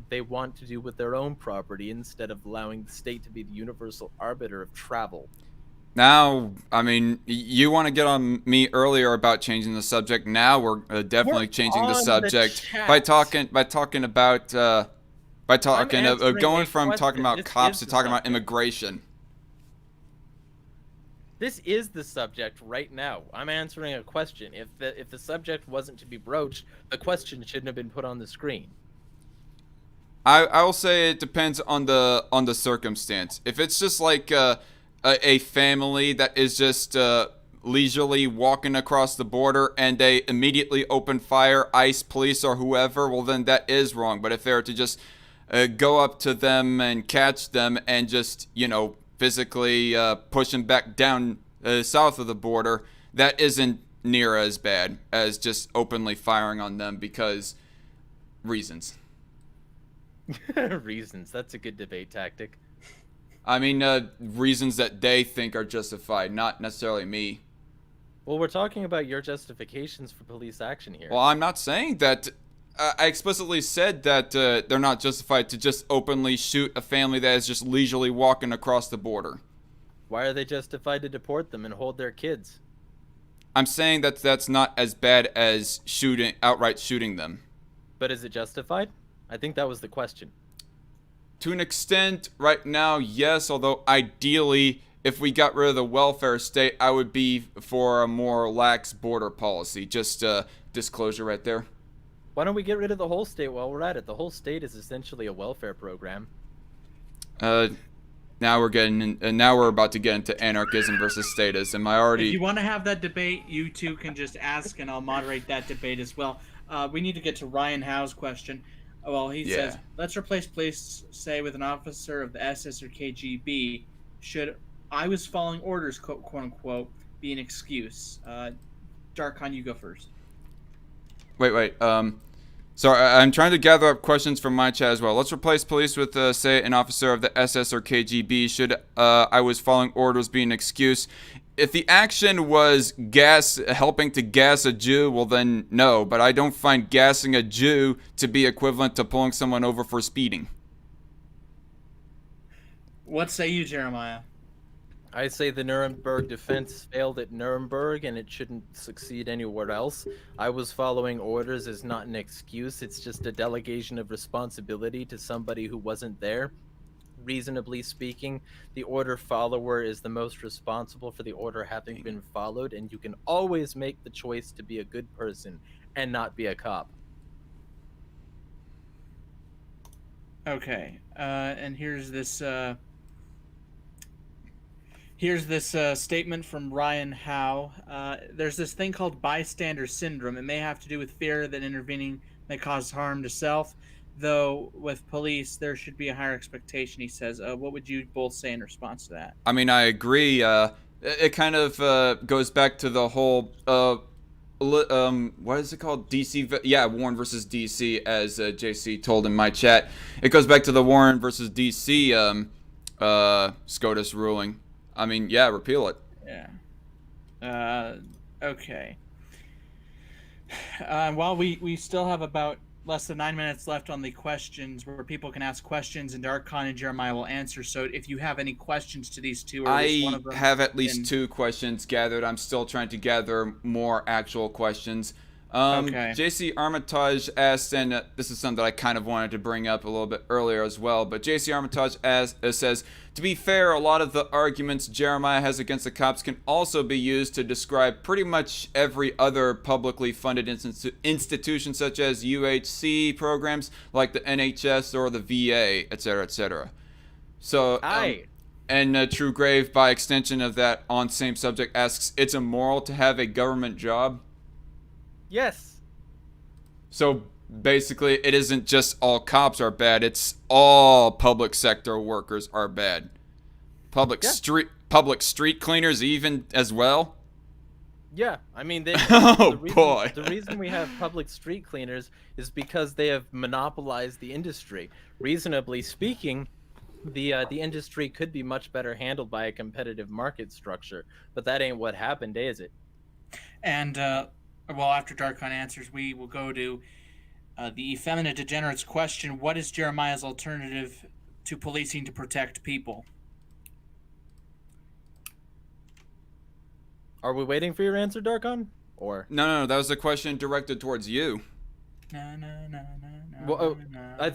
[SPEAKER 2] they want to do with their own property instead of allowing the state to be the universal arbiter of travel.
[SPEAKER 3] Now, I mean, you want to get on me earlier about changing the subject. Now we're definitely changing the
[SPEAKER 2] on the
[SPEAKER 3] subject
[SPEAKER 2] chat.
[SPEAKER 3] by talking about
[SPEAKER 2] answering
[SPEAKER 3] going
[SPEAKER 2] a
[SPEAKER 3] from talking
[SPEAKER 2] question.
[SPEAKER 3] about
[SPEAKER 2] This
[SPEAKER 3] cops
[SPEAKER 2] is
[SPEAKER 3] to
[SPEAKER 2] the
[SPEAKER 3] talking about
[SPEAKER 2] subject.
[SPEAKER 3] immigration.
[SPEAKER 2] This is the subject right now. I'm answering a question. If the subject wasn't to be broached, the question shouldn't have been put on the screen.
[SPEAKER 3] I will say it depends on the circumstance. If it's just like a family that is just leisurely walking across the border and they immediately open fire, ICE, police, or whoever, well then that is wrong. But if they were to just go up to them and catch them and just, physically push them back down south of the border, that isn't near as bad as just openly firing on them because reasons.
[SPEAKER 2] Reasons. That's a good debate tactic.
[SPEAKER 3] I mean, reasons that they think are justified, not necessarily me.
[SPEAKER 2] Well, we're talking about your justifications for police action here.
[SPEAKER 3] Well, I'm not saying that. I explicitly said that they're not justified to just openly shoot a family that is just leisurely walking across the border.
[SPEAKER 2] Why are they justified to deport them and hold their kids?
[SPEAKER 3] I'm saying that that's not as bad as outright shooting them.
[SPEAKER 2] But is it justified? I think that was the question.
[SPEAKER 3] To an extent, right now, yes, although ideally, if we got rid of the welfare state, I would be for a more lax border policy. Just disclosure right there.
[SPEAKER 2] Why don't we get rid of the whole state while we're at it? The whole state is essentially a welfare program.
[SPEAKER 3] Now we're about to get into anarchism versus statism.
[SPEAKER 1] If you want to have that debate, you two can just ask, and I'll moderate that debate as well. We need to get to Ryan Howe's question. Well, he says, let's replace police, say, with an officer of the SS or KGB. Should I was following orders, quote unquote, be an excuse? DarkCon, you go first.
[SPEAKER 3] Wait. Sorry, I'm trying to gather up questions from my chat as well. Let's replace police with, say, an officer of the SS or KGB. Should I was following orders be an excuse? If the action was helping to gas a Jew, well then no. But I don't find gassing a Jew to be equivalent to pulling someone over for speeding.
[SPEAKER 1] What say you, Jeremiah?
[SPEAKER 2] I say the Nuremberg defense failed at Nuremberg and it shouldn't succeed anywhere else. I was following orders is not an excuse. It's just a delegation of responsibility to somebody who wasn't there. Reasonably speaking, the order follower is the most responsible for the order having been followed, and you can always make the choice to be a good person and not be a cop.
[SPEAKER 1] Okay, and here's this statement from Ryan Howe. There's this thing called bystander syndrome. It may have to do with fear that intervening may cause harm to self. Though with police, there should be a higher expectation, he says. What would you both say in response to that?
[SPEAKER 3] I mean, I agree. It kind of goes back to the whole what is it called? Yeah, Warren versus DC, as JC told in my chat. It goes back to the Warren versus DC SCOTUS ruling. I mean, yeah, repeal it.
[SPEAKER 1] Yeah. Okay. While we still have about less than 9 minutes left on the questions, where people can ask questions, and DarkCon and Jeremiah will answer. So if you have any questions to these two, or at least one
[SPEAKER 3] I
[SPEAKER 1] of them,
[SPEAKER 3] have at least 2 questions gathered. I'm still trying to gather more actual questions.
[SPEAKER 1] Okay.
[SPEAKER 3] JC Armitage asked, and this is something that I kind of wanted to bring up a little bit earlier as well, but JC Armitage says, to be fair, a lot of the arguments Jeremiah has against the cops can also be used to describe pretty much every other publicly funded institution, such as UHC programs like the NHS or the VA, etc., etc. So, and True Grave, by extension of that on same subject, asks, it's immoral to have a government job?
[SPEAKER 2] Yes.
[SPEAKER 3] So basically, it isn't just all cops are bad, it's all public sector workers are bad. Public street cleaners even as well?
[SPEAKER 2] Yeah, I mean,
[SPEAKER 3] boy.
[SPEAKER 2] The reason we have public street cleaners is because they have monopolized the industry. Reasonably speaking, the industry could be much better handled by a competitive market structure, but that ain't what happened, is it?
[SPEAKER 1] And well, after DarkCon answers, we will go to the effeminate degenerates question: what is Jeremiah's alternative to policing to protect people?
[SPEAKER 2] Are we waiting for your answer, Darkon? Or
[SPEAKER 3] No, that was a question directed towards you.
[SPEAKER 2] Well, I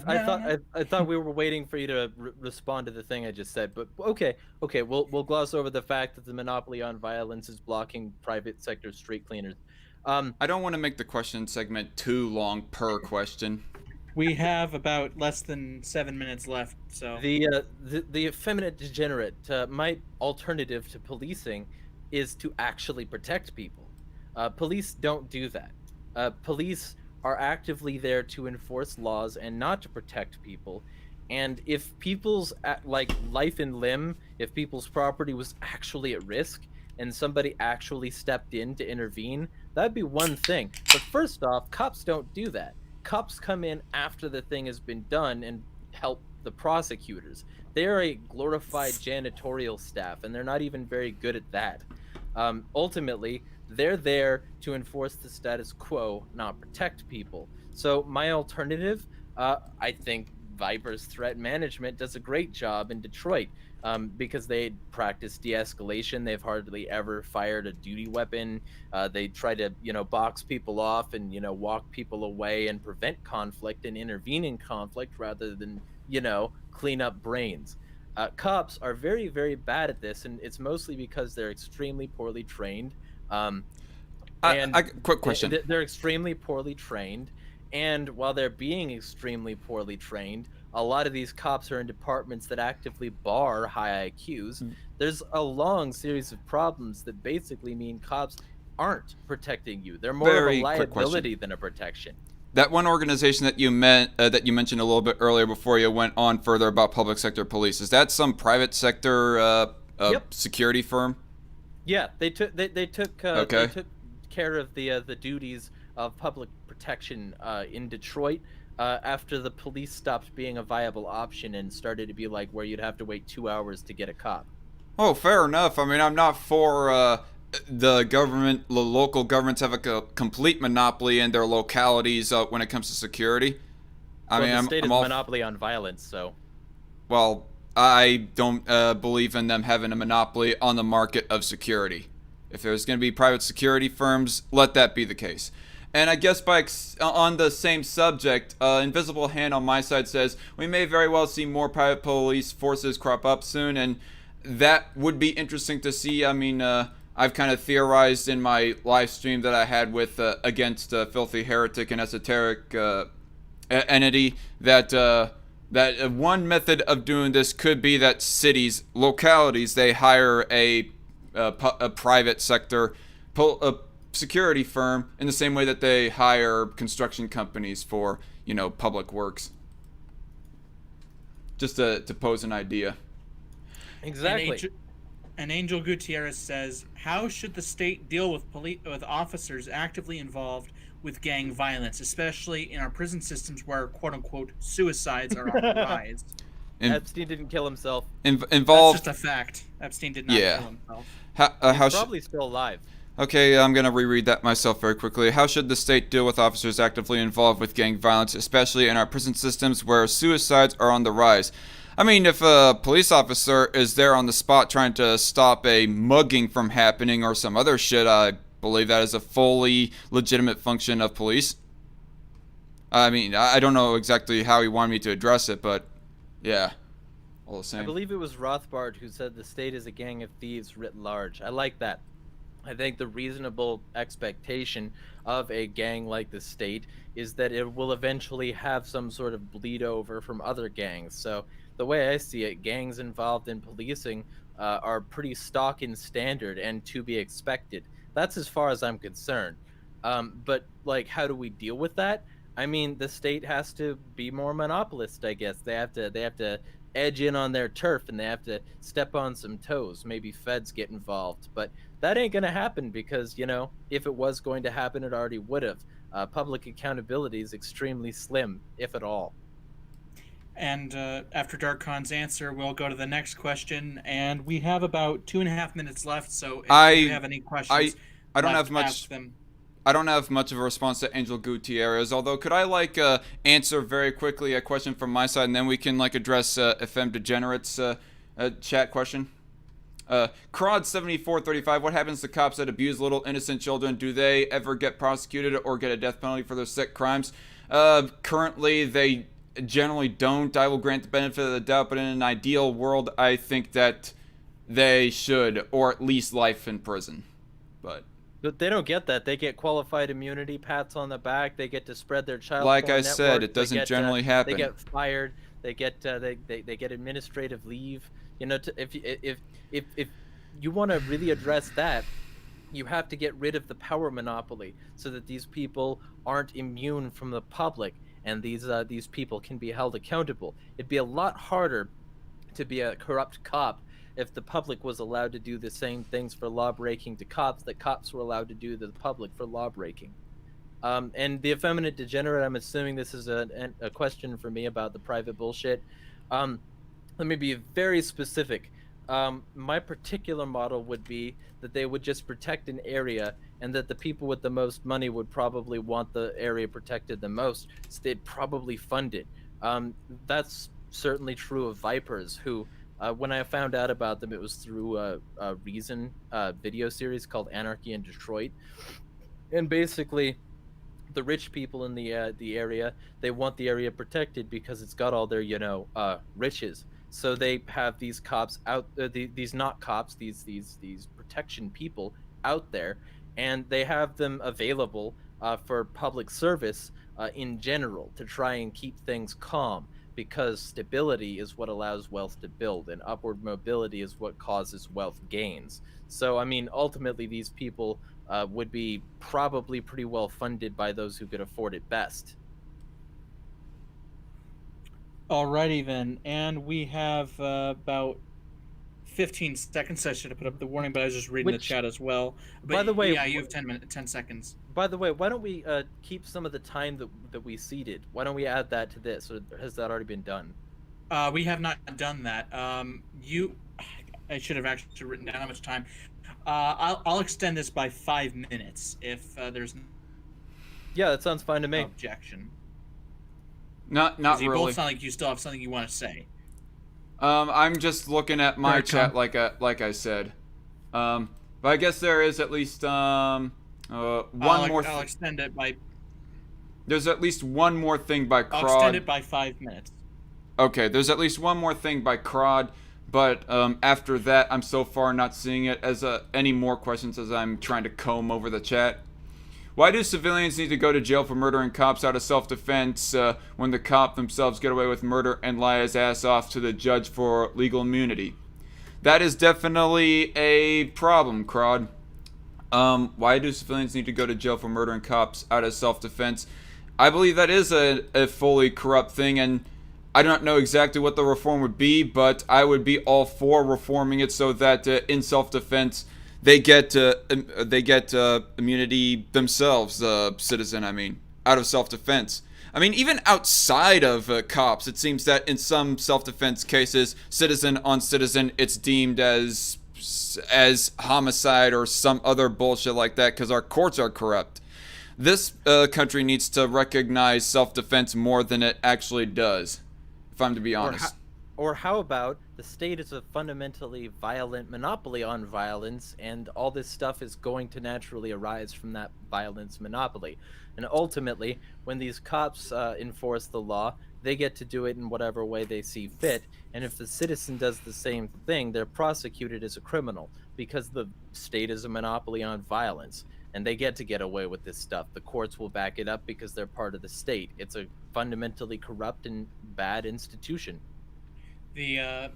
[SPEAKER 2] thought we were waiting for you to respond to the thing I just said, but okay, we'll gloss over the fact that the monopoly on violence is blocking private sector street cleaners.
[SPEAKER 3] I don't want to make the question segment too long per question.
[SPEAKER 1] We have about less than 7 minutes left, so
[SPEAKER 2] the effeminate degenerate. My alternative to policing is to actually protect people. Police don't do that. Police are actively there to enforce laws and not to protect people. And if people's life and limb, if people's property was actually at risk and somebody actually stepped in to intervene, that'd be one thing. But first off, cops don't do that. Cops come in after the thing has been done and help the prosecutors. They're a glorified janitorial staff, and they're not even very good at that. Ultimately, they're there to enforce the status quo, not protect people. So my alternative, I think Viper's threat management does a great job in Detroit, because they practice de-escalation. They've hardly ever fired a duty weapon. They try to, box people off and, walk people away and prevent conflict and intervene in conflict rather than, clean up brains. Cops are very, very bad at this, and it's mostly because they're extremely poorly trained.
[SPEAKER 3] Quick question.
[SPEAKER 2] They're extremely poorly trained, and while they're being extremely poorly trained, a lot of these cops are in departments that actively bar high IQs. There's a long series of problems that basically mean cops aren't protecting you. They're more of a liability than a protection.
[SPEAKER 3] That one organization that you mentioned a little bit earlier before you went on further about public sector police, is that some private sector security firm?
[SPEAKER 2] Yeah, they took care of the duties of public protection in Detroit after the police stopped being a viable option and started to be like where you'd have to wait 2 hours to get a cop.
[SPEAKER 3] Oh, fair enough. I mean, I'm not for the local governments have a complete monopoly in their localities when it comes to security.
[SPEAKER 2] The state is monopoly on violence, so.
[SPEAKER 3] Well, I don't believe in them having a monopoly on the market of security. If there's going to be private security firms, let that be the case. And I guess on the same subject, Invisible Hand on my side says, we may very well see more private police forces crop up soon, and that would be interesting to see. I mean, I've kind of theorized in my live stream that I had with against Filthy Heretic and Esoteric Entity that one method of doing this could be that cities, localities, they hire a private sector security firm in the same way that they hire construction companies for, public works. Just to pose an idea.
[SPEAKER 2] Exactly.
[SPEAKER 1] And Angel Gutierrez says, "How should the state deal with with officers actively involved with gang violence, especially in our prison systems where quote unquote suicides are on the rise?"
[SPEAKER 3] In,
[SPEAKER 2] Epstein didn't kill himself.
[SPEAKER 1] That's
[SPEAKER 3] involved.
[SPEAKER 1] just a fact. Epstein did not
[SPEAKER 3] Yeah.
[SPEAKER 1] kill himself.
[SPEAKER 2] He's probably still alive.
[SPEAKER 3] Okay, I'm gonna reread that myself very quickly. How should the state deal with officers actively involved with gang violence, especially in our prison systems where suicides are on the rise? I mean, if a police officer is there on the spot trying to stop a mugging from happening or some other shit, I believe that is a fully legitimate function of police. I mean, I don't know exactly how he wanted me to address it, but yeah, all the same.
[SPEAKER 2] I believe it was Rothbard who said the state is a gang of thieves writ large. I like that. I think the reasonable expectation of a gang like the state is that it will eventually have some sort of bleed over from other gangs. So the way I see it, gangs involved in policing are pretty stock and standard and to be expected. That's as far as I'm concerned. But like, how do we deal with that? I mean, the state has to be more monopolist, I guess. They have to edge in on their turf and they have to step on some toes. Maybe feds get involved, but that ain't gonna happen because, you know, if it was going to happen, it already would have. Public accountability is extremely slim, if at all.
[SPEAKER 1] And after DarkCon's answer, we'll go to the next question. And we have about 2.5 minutes left. So if you have any questions,
[SPEAKER 3] I don't
[SPEAKER 1] left,
[SPEAKER 3] have much.
[SPEAKER 1] ask them.
[SPEAKER 3] I don't have much of a response to Angel Gutierrez. Although, could I answer very quickly a question from my side, and then we can address FM Degenerate's chat question. Crod 7435. What happens to cops that abuse little innocent children? Do they ever get prosecuted or get a death penalty for their sick crimes? Currently, they generally don't. I will grant the benefit of the doubt, but in an ideal world, I think that they should, or at least life in prison. But
[SPEAKER 2] they don't get that. They get qualified immunity, pats on the back. They get to spread their child.
[SPEAKER 3] Like I said, it doesn't generally happen.
[SPEAKER 2] They get fired. They get they get administrative leave. You know, if you want to really address that, you have to get rid of the power monopoly so that these people aren't immune from the public, and these people can be held accountable. It'd be a lot harder to be a corrupt cop if the public was allowed to do the same things for law breaking to cops that cops were allowed to do to the public for law breaking. And the effeminate degenerate, I'm assuming this is a question for me about the private bullshit. Let me be very specific. My particular model would be that they would just protect an area, and that the people with the most money would probably want the area protected the most, so they'd probably fund it. That's certainly true of Vipers, who, when I found out about them, it was through a Reason video series called Anarchy in Detroit. And basically, the rich people in the area, they want the area protected because it's got all their, riches. So they have these cops out, these not cops, these protection people out there, and they have them available for public service in general to try and keep things calm, because stability is what allows wealth to build, and upward mobility is what causes wealth gains. So, I mean, ultimately, these people would be probably pretty well funded by those who could afford it best.
[SPEAKER 1] Alrighty then, and we have about 15 seconds. I should have put up the warning, but I was just reading the chat as well. But
[SPEAKER 2] by the way,
[SPEAKER 1] yeah, you have 10 seconds.
[SPEAKER 2] By the way, why don't we keep some of the time that we seeded? Why don't we add that to this, or has that already been done?
[SPEAKER 1] We have not done that. I should have actually written down how much time. I'll extend this by 5 minutes if there's.
[SPEAKER 2] Yeah, that sounds fine to me.
[SPEAKER 1] Objection.
[SPEAKER 3] Not really.
[SPEAKER 1] You both sound like you still have something you want to say.
[SPEAKER 3] I'm just looking at my chat, like I said. But I guess there is at least one more.
[SPEAKER 1] I'll extend it by.
[SPEAKER 3] There's at least one more thing by Crod.
[SPEAKER 1] I'll extend it by 5 minutes.
[SPEAKER 3] Okay, there's at least one more thing by Crod, but after that, I'm so far not seeing it as any more questions as I'm trying to comb over the chat. Why do civilians need to go to jail for murdering cops out of self-defense when the cop themselves get away with murder and lie his ass off to the judge for legal immunity? That is definitely a problem, Crod. Why do civilians need to go to jail for murdering cops out of self-defense? I believe that is a fully corrupt thing, and I don't know exactly what the reform would be, but I would be all for reforming it so that in self-defense they get immunity themselves, citizen. I mean, out of self-defense. I mean, even outside of cops, it seems that in some self-defense cases, citizen on citizen, it's deemed as homicide or some other bullshit like that because our courts are corrupt. This country needs to recognize self-defense more than it actually does, if I'm to be honest.
[SPEAKER 2] Or how about the state is a fundamentally violent monopoly on violence, and all this stuff is going to naturally arise from that violence monopoly. And ultimately, when these cops enforce the law, they get to do it in whatever way they see fit. And if the citizen does the same thing, they're prosecuted as a criminal because the state is a monopoly on violence. And they get away with this stuff. The courts will back it up because they're part of the state. It's a fundamentally corrupt and bad institution.
[SPEAKER 1] The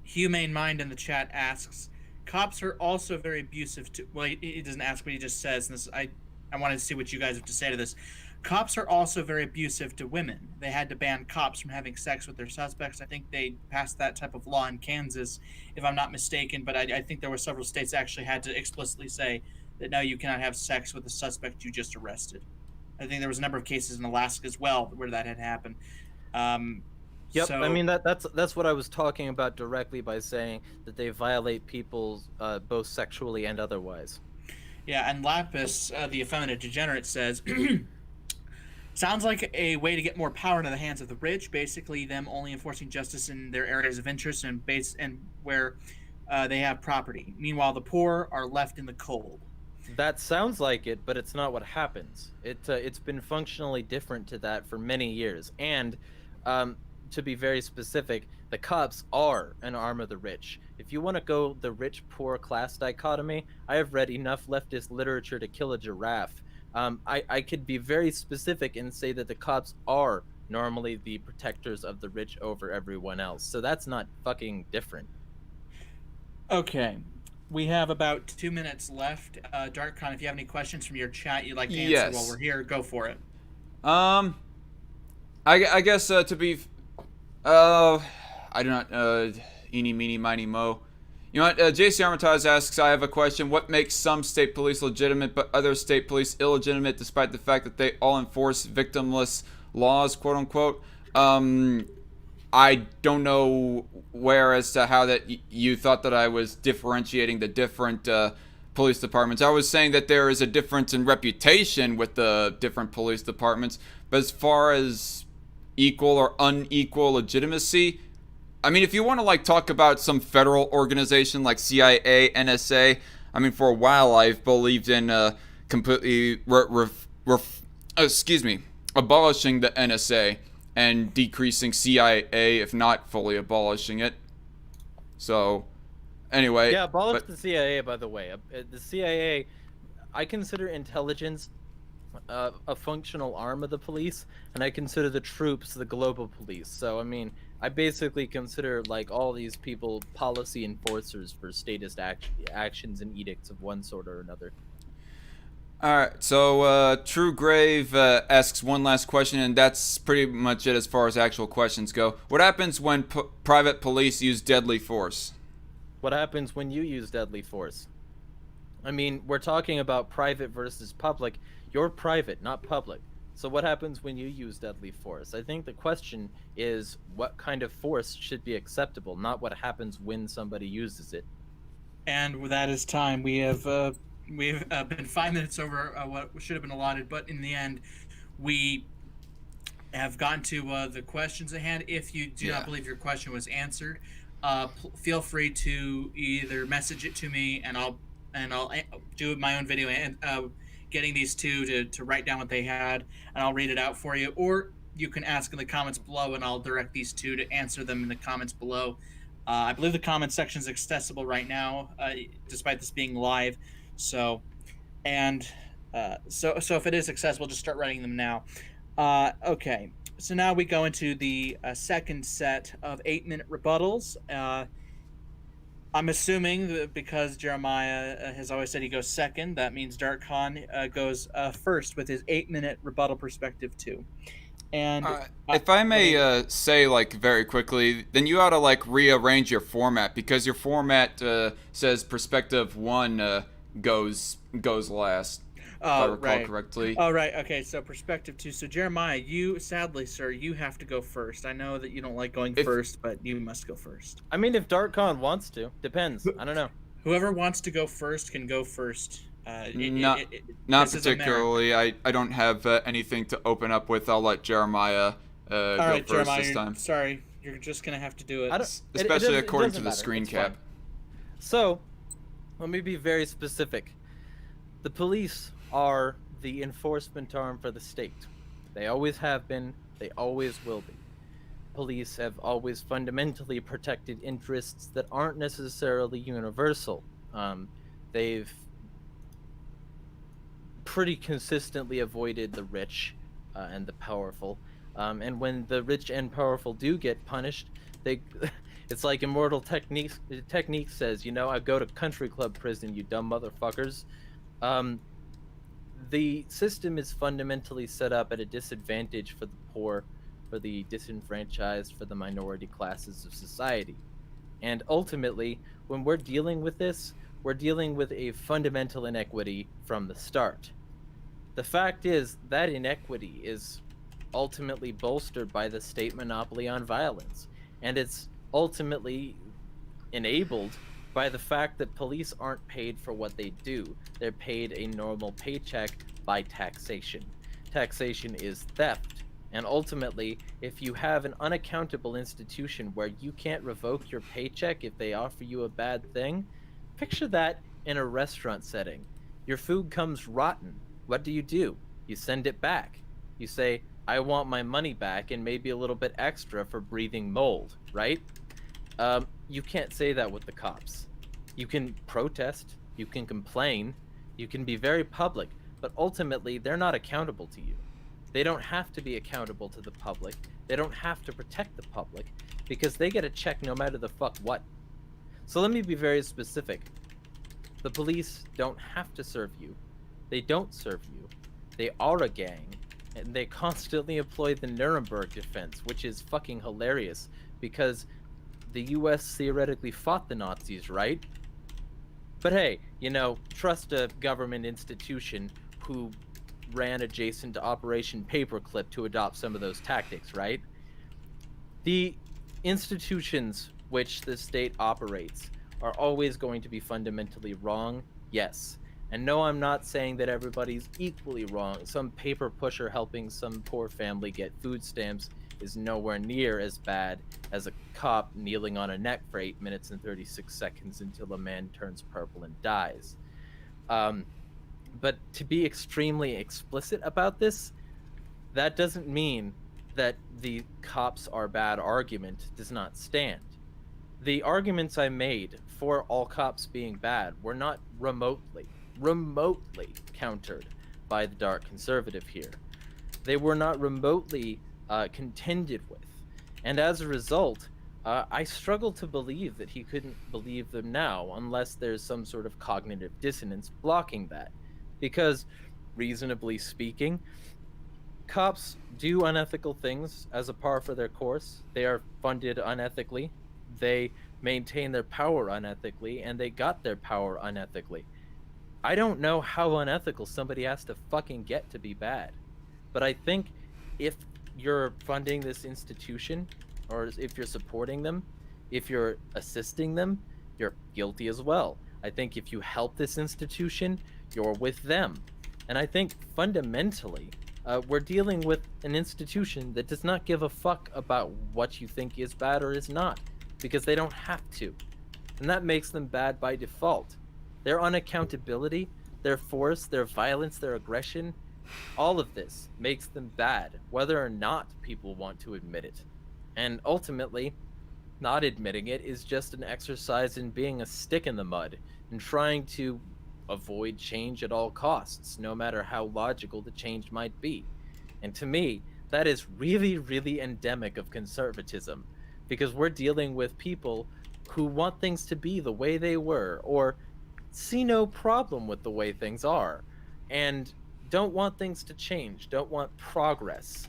[SPEAKER 1] humane mind in the chat asks, cops are also very abusive to, well, he doesn't ask, but he just says, and this, I wanted to see what you guys have to say to this. Cops are also very abusive to women. They had to ban cops from having sex with their suspects. I think they passed that type of law in Kansas, if I'm not mistaken, but I think there were several states that actually had to explicitly say that no, you cannot have sex with a suspect you just arrested. I think there was a number of cases in Alaska as well where that had happened.
[SPEAKER 2] Yep,
[SPEAKER 1] so,
[SPEAKER 2] I mean that's what I was talking about directly by saying that they violate people both sexually and otherwise.
[SPEAKER 1] Yeah, and Lapis, the effeminate degenerate, says, sounds like a way to get more power into the hands of the rich, basically them only enforcing justice in their areas of interest and where they have property. Meanwhile, the poor are left in the cold.
[SPEAKER 2] That sounds like it, but it's not what happens. It's been functionally different to that for many years. And to be very specific, the cops are an arm of the rich. If you want to go the rich-poor class dichotomy, I have read enough leftist literature to kill a giraffe. I could be very specific and say that the cops are normally the protectors of the rich over everyone else. So that's not fucking different.
[SPEAKER 1] Okay. We have about 2 minutes left. DarkCon, if you have any questions from your chat you'd like to answer
[SPEAKER 3] Yes.
[SPEAKER 1] while we're here, go for it.
[SPEAKER 3] I guess to be, I do not, eeny, meeny, miny, mo. You know what, JC Armitage asks, I have a question. What makes some state police legitimate but other state police illegitimate despite the fact that they all enforce victimless laws, quote unquote? I don't know where as to how that you thought that I was differentiating the different police departments. I was saying that there is a difference in reputation with the different police departments, but as far as equal or unequal legitimacy, I mean, if you want to like talk about some federal organization like CIA, NSA, I mean, for a while I've believed in completely abolishing the NSA and decreasing CIA, if not fully abolishing it. So, anyway.
[SPEAKER 2] Yeah, abolish the CIA, by the way. The CIA, I consider intelligence a functional arm of the police, and I consider the troops the global police. So, I mean, I basically consider, like, all these people policy enforcers for statist actions and edicts of one sort or another.
[SPEAKER 3] Alright, so True Grave asks one last question, and that's pretty much it as far as actual questions go. What happens when private police use deadly force?
[SPEAKER 2] What happens when you use deadly force? I mean, we're talking about private versus public. You're private, not public. So what happens when you use deadly force? I think the question is what kind of force should be acceptable, not what happens when somebody uses it.
[SPEAKER 1] And that is time. We've been 5 minutes over what should have been allotted, but in the end, we have gotten to the questions at hand. If you do not believe your question was answered, feel free to either message it to me, and I'll do my own video and getting these two to write down what they had, and I'll read it out for you. Or you can ask in the comments below, and I'll direct these two to answer them in the comments below. I believe the comment section is accessible right now, despite this being live. So if it is accessible, just start writing them now. Okay, so now we go into the second set of 8-minute rebuttals. I'm assuming that because Jeremiah has always said he goes second, that means DarkCon goes first with his 8-minute rebuttal perspective too. And
[SPEAKER 3] If I may say, like, very quickly, then you ought to, like, rearrange your format, because your format says perspective 1 goes last, if I
[SPEAKER 1] oh,
[SPEAKER 3] recall
[SPEAKER 1] right.
[SPEAKER 3] correctly.
[SPEAKER 1] Oh, right. Okay, so perspective 2. So Jeremiah, you sadly, sir, you have to go first. I know that you don't like going
[SPEAKER 3] If
[SPEAKER 1] first, but you must go first.
[SPEAKER 2] I mean, if DarkCon wants to, depends. I don't know.
[SPEAKER 1] Whoever wants to go first can go first.
[SPEAKER 3] not
[SPEAKER 1] This is a
[SPEAKER 3] particularly. I don't have anything to open up with. I'll let Jeremiah
[SPEAKER 1] All
[SPEAKER 3] go
[SPEAKER 1] right,
[SPEAKER 3] first
[SPEAKER 1] Jeremiah.
[SPEAKER 3] this time.
[SPEAKER 1] Sorry, you're just gonna have to do it.
[SPEAKER 2] I don't.
[SPEAKER 3] Especially
[SPEAKER 2] it
[SPEAKER 3] according
[SPEAKER 2] doesn't
[SPEAKER 3] to the
[SPEAKER 2] matter.
[SPEAKER 3] screen
[SPEAKER 2] It's
[SPEAKER 3] cap.
[SPEAKER 2] fine. So, let me be very specific. The police are the enforcement arm for the state. They always have been. They always will be. Police have always fundamentally protected interests that aren't necessarily universal. They've pretty consistently avoided the rich and the powerful. And when the rich and powerful do get punished, they it's like Immortal Technique says, you know, I go to country club prison, you dumb motherfuckers. The system is fundamentally set up at a disadvantage for the poor, for the disenfranchised, for the minority classes of society. And ultimately, when we're dealing with this, we're dealing with a fundamental inequity from the start. The fact is that inequity is ultimately bolstered by the state monopoly on violence, and it's ultimately enabled by the fact that police aren't paid for what they do. They're paid a normal paycheck by taxation. Taxation is theft. And ultimately, if you have an unaccountable institution where you can't revoke your paycheck if they offer you a bad thing, picture that in a restaurant setting. Your food comes rotten. What do? You send it back. You say, I want my money back and maybe a little bit extra for breathing mold, right? You can't say that with the cops. You can protest, you can complain, you can be very public, but ultimately they're not accountable to you. They don't have to be accountable to the public. They don't have to protect the public because they get a check no matter the fuck what. So let me be very specific. The police don't have to serve you. They don't serve you. They are a gang, and they constantly employ the Nuremberg defense, which is fucking hilarious because the US theoretically fought the Nazis, right? But hey, you know, trust a government institution who ran adjacent to Operation Paperclip to adopt some of those tactics, right? The institutions which the state operates are always going to be fundamentally wrong, yes. And no, I'm not saying that everybody's equally wrong. Some paper pusher helping some poor family get food stamps is nowhere near as bad as a cop kneeling on a neck for 8 minutes and 36 seconds until a man turns purple and dies. But to be extremely explicit about this, that doesn't mean that the cops are bad argument does not stand. The arguments I made for all cops being bad were not remotely countered by the dark conservative here. They were not remotely contended with. And as a result, I struggle to believe that he couldn't believe them now unless there's some sort of cognitive dissonance blocking that. Because, reasonably speaking, cops do unethical things as a par for their course. They are funded unethically. They maintain their power unethically, and they got their power unethically. I don't know how unethical somebody has to fucking get to be bad. But I think if you're funding this institution, or if you're supporting them, if you're assisting them, you're guilty as well. I think if you help this institution, you're with them. And I think fundamentally, we're dealing with an institution that does not give a fuck about what you think is bad or is not, because they don't have to. And that makes them bad by default. Their unaccountability, their force, their violence, their aggression, all of this makes them bad, whether or not people want to admit it. And ultimately, not admitting it is just an exercise in being a stick in the mud and trying to avoid change at all costs, no matter how logical the change might be. And to me, that is really, really endemic of conservatism, because we're dealing with people who want things to be the way they were, or see no problem with the way things are, and don't want things to change, don't want progress.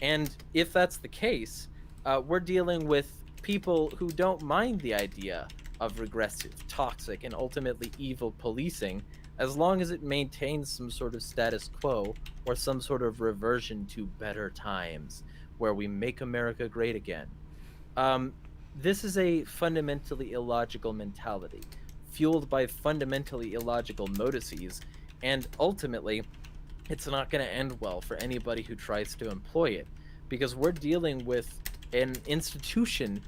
[SPEAKER 2] And if that's the case, we're dealing with people who don't mind the idea of regressive, toxic, and ultimately evil policing, as long as it maintains some sort of status quo or some sort of reversion to better times where we make America great again. This is a fundamentally illogical mentality, fueled by fundamentally illogical notices, and ultimately, it's not going to end well for anybody who tries to employ it, because we're dealing with an institution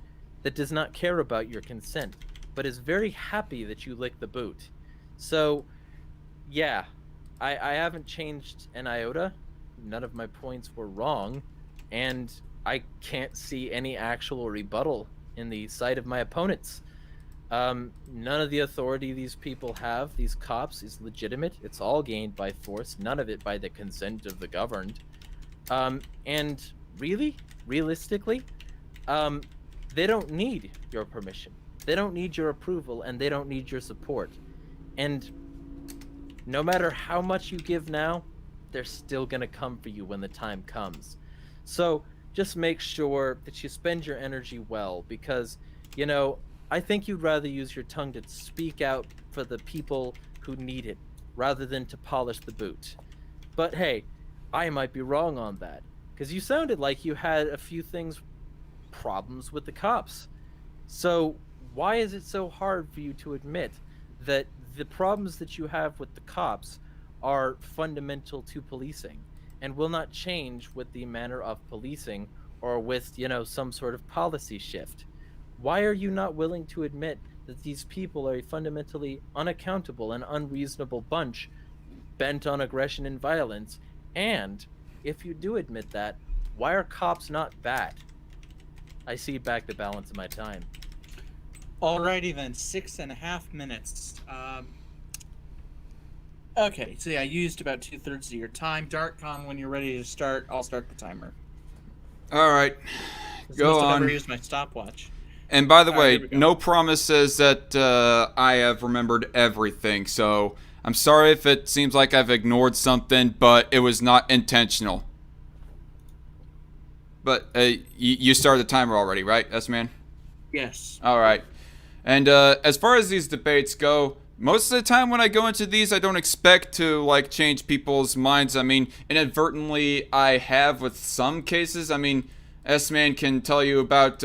[SPEAKER 2] that does not care about your consent, but is very happy that you lick the boot. So, yeah, I haven't changed an iota. None of my points were wrong, and I can't see any actual rebuttal in the sight of my opponents. None of the authority these people have, these cops, is legitimate. It's all gained by force, none of it by the consent of the governed. And really, realistically, they don't need your permission. They don't need your approval, and they don't need your support. And no matter how much you give now, they're still gonna come for you when the time comes. So just make sure that you spend your energy well, because, you know, I think you'd rather use your tongue to speak out for the people who need it, rather than to polish the boot. But hey, I might be wrong on that, because you sounded like you had a few problems with the cops. So why is it so hard for you to admit that the problems that you have with the cops are fundamental to policing and will not change with the manner of policing or with, you know, some sort of policy shift? Why are you not willing to admit that these people are a fundamentally unaccountable and unreasonable bunch bent on aggression and violence? And if you do admit that, why are cops not bad? I cede back the balance of my time.
[SPEAKER 1] Alrighty then, 6.5 minutes. Okay, so yeah, you used about 2/3 of your time. DarkCon, when you're ready to start, I'll start the timer.
[SPEAKER 3] All right, go
[SPEAKER 1] I've
[SPEAKER 3] on.
[SPEAKER 1] never used my stopwatch.
[SPEAKER 3] And by the
[SPEAKER 1] All right,
[SPEAKER 3] way,
[SPEAKER 1] here we go.
[SPEAKER 3] no promises that I have remembered everything, so I'm sorry if it seems like I've ignored something, but it was not intentional. But you started the timer already, right, S-Man?
[SPEAKER 1] Yes.
[SPEAKER 3] All right. And as far as these debates go, most of the time when I go into these, I don't expect to, like, change people's minds. I mean, inadvertently, I have with some cases. I mean, S-Man can tell you about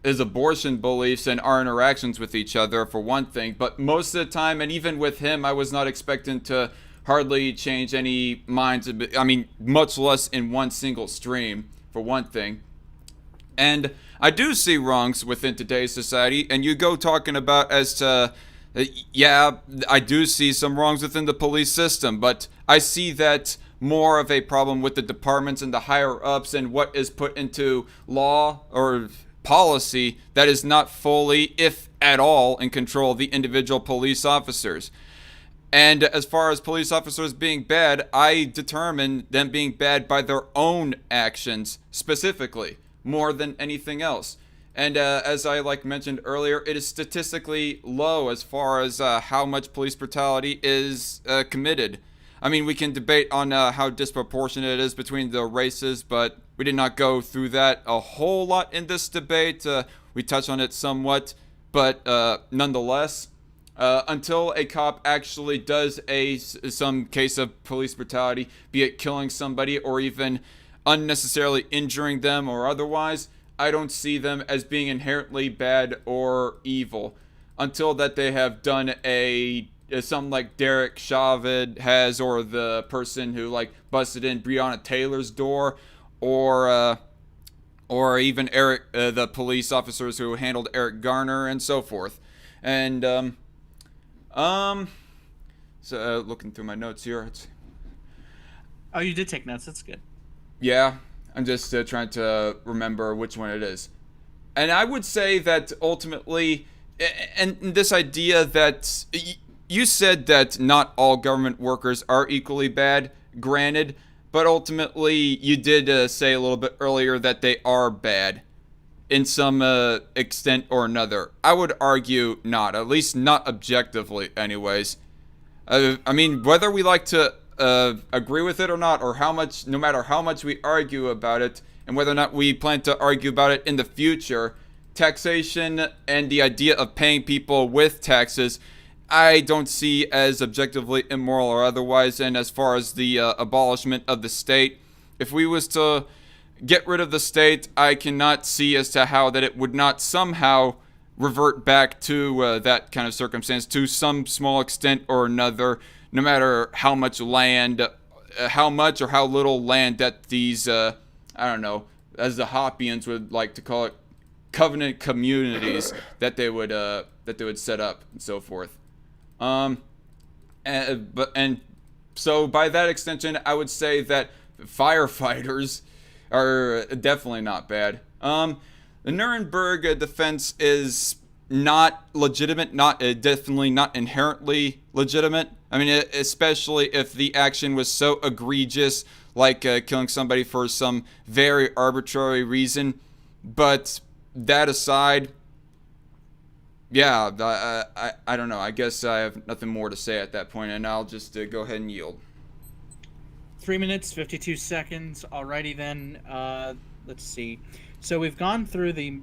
[SPEAKER 3] his abortion beliefs and our interactions with each other, for one thing. But most of the time, and even with him, I was not expecting to hardly change any minds. I mean, much less in one single stream, for one thing. And I do see wrongs within today's society, and you go talking about as to, yeah, I do see some wrongs within the police system, but I see that more of a problem with the departments and the higher ups and what is put into law or policy that is not fully, if at all, in control of the individual police officers. And as far as police officers being bad, I determine them being bad by their own actions, specifically, more than anything else. And as I mentioned earlier, it is statistically low as far as how much police brutality is committed. I mean, we can debate on how disproportionate it is between the races, but we did not go through that a whole lot in this debate. We touched on it somewhat, but nonetheless, until a cop actually does some case of police brutality, be it killing somebody or even unnecessarily injuring them or otherwise, I don't see them as being inherently bad or evil until that they have done something like Derek Chauvin has, or the person who busted in Breonna Taylor's door, or even Eric, the police officers who handled Eric Garner and so forth. And so looking through my notes here.
[SPEAKER 1] Oh, you did take notes. That's good.
[SPEAKER 3] Yeah, I'm just trying to remember which one it is. And I would say that ultimately, and this idea that you said that not all government workers are equally bad, granted, but ultimately you did say a little bit earlier that they are bad in some extent or another. I would argue not, at least not objectively anyways. I mean, whether we like to agree with it or not, or no matter how much we argue about it, and whether or not we plan to argue about it in the future, taxation and the idea of paying people with taxes, I don't see as objectively immoral or otherwise. And as far as the abolishment of the state, if we was to get rid of the state, I cannot see as to how that it would not somehow revert back to that kind of circumstance to some small extent or another, no matter how much land, how much or how little land that these, I don't know, as the Hoppians would like to call it, covenant communities that they would set up and so forth. And so by that extension, I would say that firefighters are definitely not bad. The Nuremberg defense is not legitimate, definitely not inherently legitimate. I mean, especially if the action was so egregious, like killing somebody for some very arbitrary reason. But that aside, yeah, I don't know. I guess I have nothing more to say at that point, and I'll just go ahead and yield.
[SPEAKER 1] 3 minutes, 52 seconds. Alrighty then. Let's see. So we've gone through the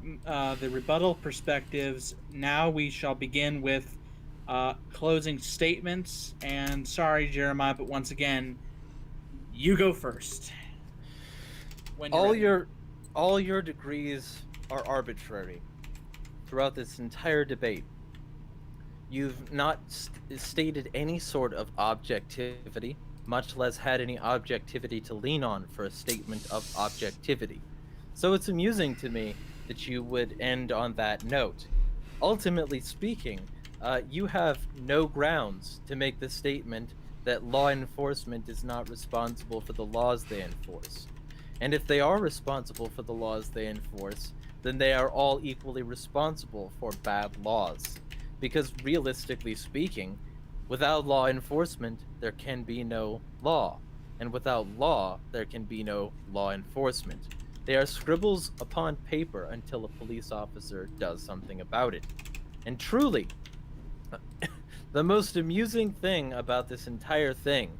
[SPEAKER 1] rebuttal perspectives. Now we shall begin with closing statements. And sorry, Jeremiah, but once again, you go first.
[SPEAKER 2] All your degrees are arbitrary throughout this entire debate. You've not stated any sort of objectivity, much less had any objectivity to lean on for a statement of objectivity. So it's amusing to me that you would end on that note. Ultimately speaking, you have no grounds to make the statement that law enforcement is not responsible for the laws they enforce. And if they are responsible for the laws they enforce, then they are all equally responsible for bad laws. Because realistically speaking, without law enforcement, there can be no law. And without law, there can be no law enforcement. They are scribbles upon paper until a police officer does something about it. And truly, the most amusing thing about this entire thing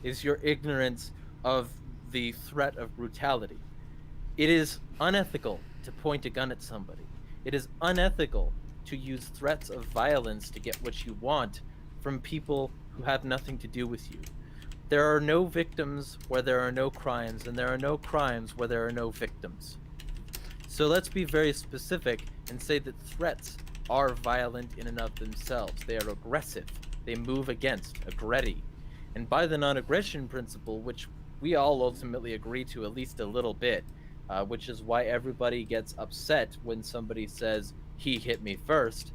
[SPEAKER 2] is your ignorance of the threat of brutality. It is unethical to point a gun at somebody. It is unethical to use threats of violence to get what you want from people who have nothing to do with you. There are no victims where there are no crimes, and there are no crimes where there are no victims. So let's be very specific and say that threats are violent in and of themselves. They are aggressive. They move against, aggretti. And by the non-aggression principle, which we all ultimately agree to at least a little bit, which is why everybody gets upset when somebody says, he hit me first.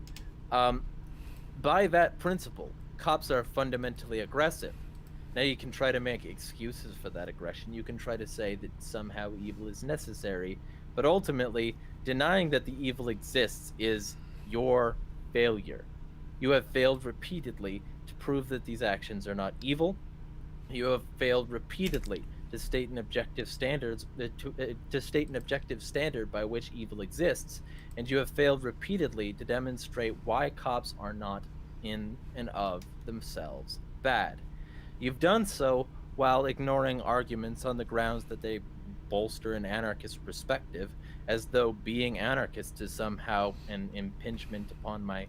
[SPEAKER 2] By that principle, cops are fundamentally aggressive. Now you can try to make excuses for that aggression. You can try to say that somehow evil is necessary, but ultimately, denying that the evil exists is your failure. You have failed repeatedly to prove that these actions are not evil. You have failed repeatedly to state an objective standard by which evil exists, and you have failed repeatedly to demonstrate why cops are not in and of themselves bad. You've done so while ignoring arguments on the grounds that they bolster an anarchist perspective, as though being anarchist is somehow an impingement upon my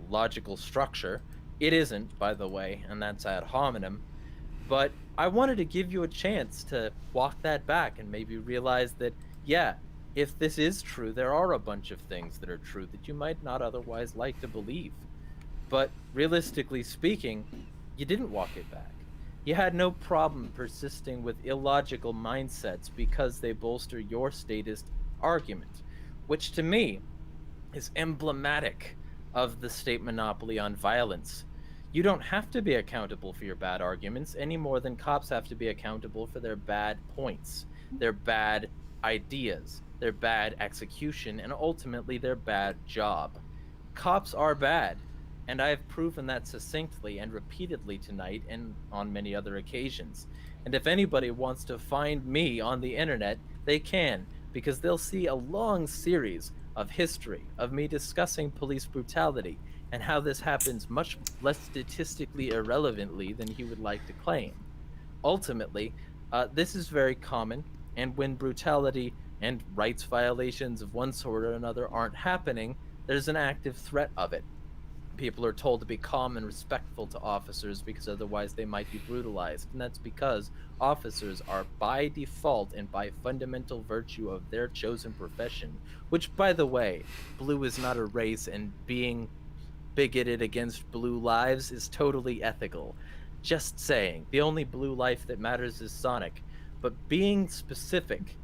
[SPEAKER 2] logical structure. It isn't, by the way, and that's ad hominem. But I wanted to give you a chance to walk that back and maybe realize that, yeah, if this is true, there are a bunch of things that are true that you might not otherwise like to believe. But realistically speaking, you didn't walk it back. You had no problem persisting with illogical mindsets because they bolster your statist argument, which to me is emblematic of the state monopoly on violence. You don't have to be accountable for your bad arguments any more than cops have to be accountable for their bad points, their bad ideas, their bad execution, and ultimately their bad job. Cops are bad, and I have proven that succinctly and repeatedly tonight and on many other occasions. And if anybody wants to find me on the internet, they can, because they'll see a long series of history of me discussing police brutality and how this happens much less statistically irrelevantly than he would like to claim. Ultimately, this is very common. And when brutality and rights violations of one sort or another aren't happening, there's an active threat of it. People are told to be calm and respectful to officers because otherwise they might be brutalized. And that's because officers are by default and by fundamental virtue of their chosen profession, which, by the way, blue is not a race, and being bigoted against blue lives is totally ethical. Just saying. The only blue life that matters is Sonic. But being specific,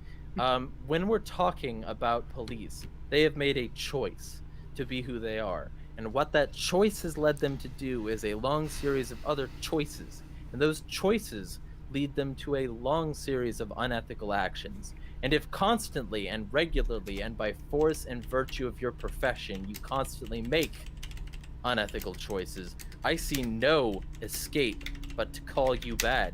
[SPEAKER 2] when we're talking about police, they have made a choice to be who they are. And what that choice has led them to do is a long series of other choices. And those choices lead them to a long series of unethical actions. And if constantly and regularly and by force and virtue of your profession you constantly make unethical choices, I see no escape but to call you bad.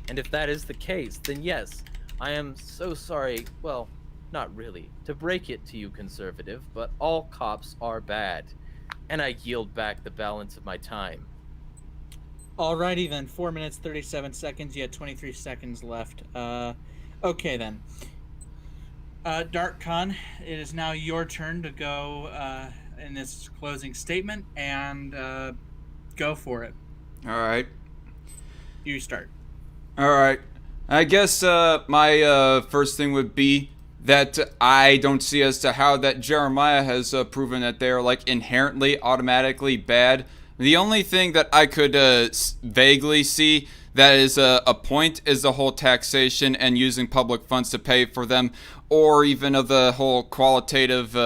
[SPEAKER 2] And if that is the case, then yes, I am so sorry, well, not really, to break it to you, conservative, but all cops are bad. And I yield back the balance of my time.
[SPEAKER 1] Alrighty then, 4 minutes 37 seconds. You had 23 seconds left. Okay then. DarkCon, it is now your turn to go in this closing statement, and go for it.
[SPEAKER 3] All right.
[SPEAKER 1] You start.
[SPEAKER 3] All right. I guess my first thing would be that I don't see as to how that Jeremiah has proven that they're like inherently, automatically bad. The only thing that I could vaguely see that is a point is the whole taxation and using public funds to pay for them, or even of the whole qualitative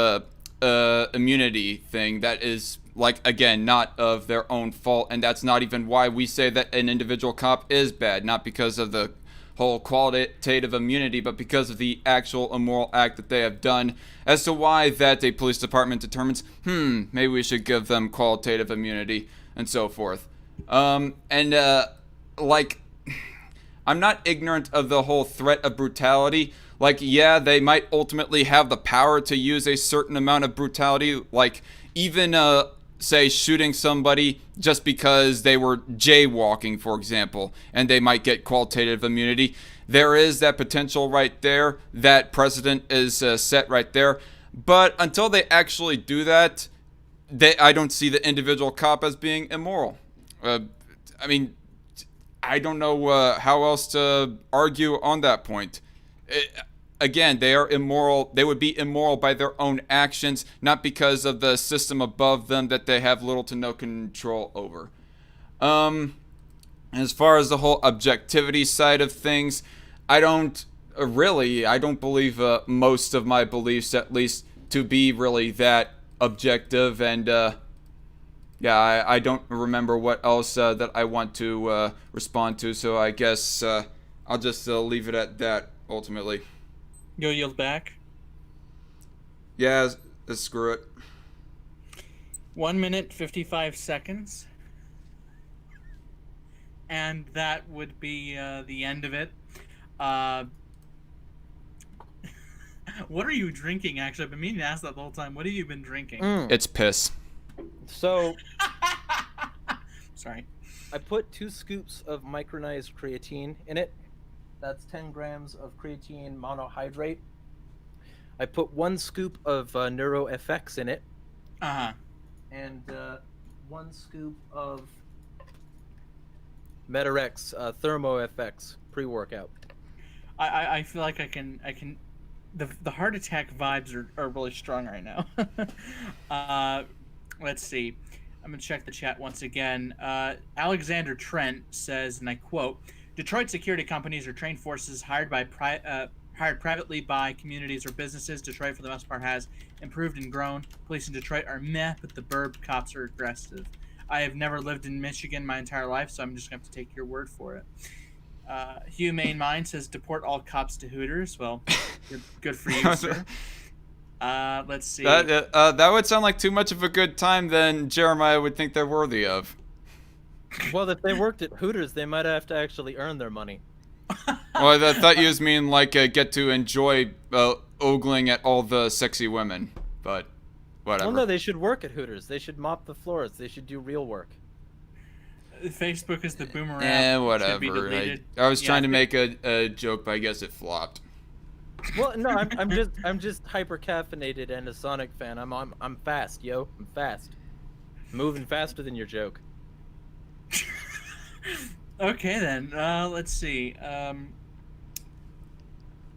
[SPEAKER 3] immunity thing that is, like, again, not of their own fault, and that's not even why we say that an individual cop is bad, not because of the whole qualitative immunity, but because of the actual immoral act that they have done, as to why that a police department determines, maybe we should give them qualitative immunity, and so forth. Like, I'm not ignorant of the whole threat of brutality. Like, yeah, they might ultimately have the power to use a certain amount of brutality, like, even, say, shooting somebody just because they were jaywalking, for example, and they might get qualitative immunity. There is that potential right there. That precedent is set right there. But until they actually do that, I don't see the individual cop as being immoral. I mean, I don't know how else to argue on that point. Again, they are immoral. They would be immoral by their own actions, not because of the system above them that they have little to no control over. As far as the whole objectivity side of things, I don't believe most of my beliefs, at least, to be really that objective. And yeah, I don't remember what else that I want to respond to. So I guess I'll just leave it at that ultimately.
[SPEAKER 1] You'll yield back?
[SPEAKER 3] Yeah, screw it.
[SPEAKER 1] 1 minute 55 seconds. And that would be the end of it. What are you drinking, actually? I've been meaning to ask that the whole time. What have you been drinking?
[SPEAKER 3] It's piss.
[SPEAKER 2] So,
[SPEAKER 1] Sorry.
[SPEAKER 2] I put 2 scoops of micronized creatine in it. That's 10 grams of creatine monohydrate. I put 1 scoop of NeuroFX in it.
[SPEAKER 1] Uh-huh.
[SPEAKER 2] And 1 scoop of Metarex ThermoFX pre-workout.
[SPEAKER 1] I feel like I can the heart attack vibes are really strong right now. Let's see. I'm gonna check the chat once again. Alexander Trent says, and I quote, Detroit security companies are trained forces hired privately by communities or businesses. Detroit, for the most part, has improved and grown. Police in Detroit are meh, but the burb cops are aggressive. I have never lived in Michigan my entire life, so I'm just going to have to take your word for it. Humane Mind says, deport all cops to Hooters. Well, good for you, sir. Let's see.
[SPEAKER 3] That would sound like too much of a good time than Jeremiah would think they're worthy of.
[SPEAKER 2] Well, if they worked at Hooters, they might have to actually earn their money.
[SPEAKER 3] Well, I thought you was mean like get to enjoy ogling at all the sexy women, but whatever.
[SPEAKER 2] Well, no, they should work at Hooters. They should mop the floors. They should do real work.
[SPEAKER 1] Facebook is the boomerang.
[SPEAKER 3] Whatever. I was trying to make a joke, but I guess it flopped.
[SPEAKER 2] Well, no, I'm just hyper caffeinated and a Sonic fan. I'm fast, yo. I'm fast. Moving faster than your joke.
[SPEAKER 1] Okay then. Let's see.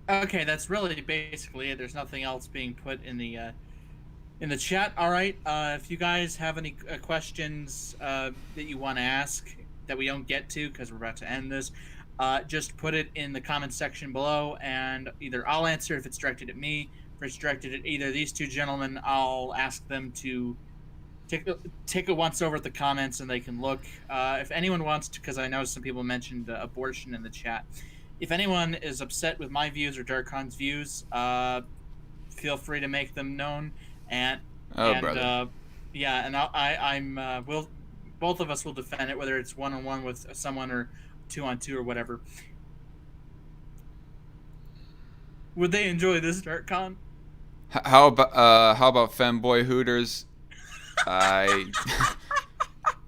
[SPEAKER 1] Okay, that's really basically it. There's nothing else being put in the chat. All right. If you guys have any questions that you want to ask that we don't get to because we're about to end this, just put it in the comment section below, and either I'll answer if it's directed at me. If it's directed at either of these two gentlemen, I'll ask them to take a once over at the comments and they can look. If anyone wants to, because I know some people mentioned abortion in the chat. If anyone is upset with my views or DarkCon's views, feel free to make them known. And
[SPEAKER 3] brother.
[SPEAKER 1] yeah, and I'm will both of us will defend it, whether it's 1-on-1 with someone or 2-on-2 or whatever. Would they enjoy this, DarkCon?
[SPEAKER 3] How about femboy hooters? I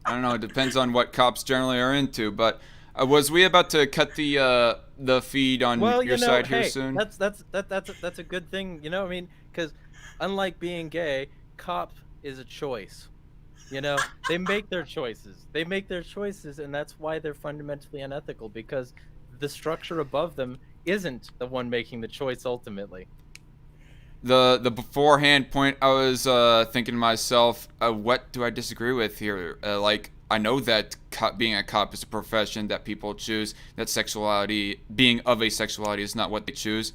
[SPEAKER 3] don't know. It depends on what cops generally are into. But was we about to cut the feed on your side here soon?
[SPEAKER 2] That's a good thing. You know, I mean, because unlike being gay, cop is a choice. You know, they make their choices. They make their choices, and that's why they're fundamentally unethical, because the structure above them isn't the one making the choice ultimately.
[SPEAKER 3] The beforehand point, I was thinking to myself, what do I disagree with here? Like, I know that being a cop is a profession that people choose, that sexuality, being of a sexuality, is not what they choose.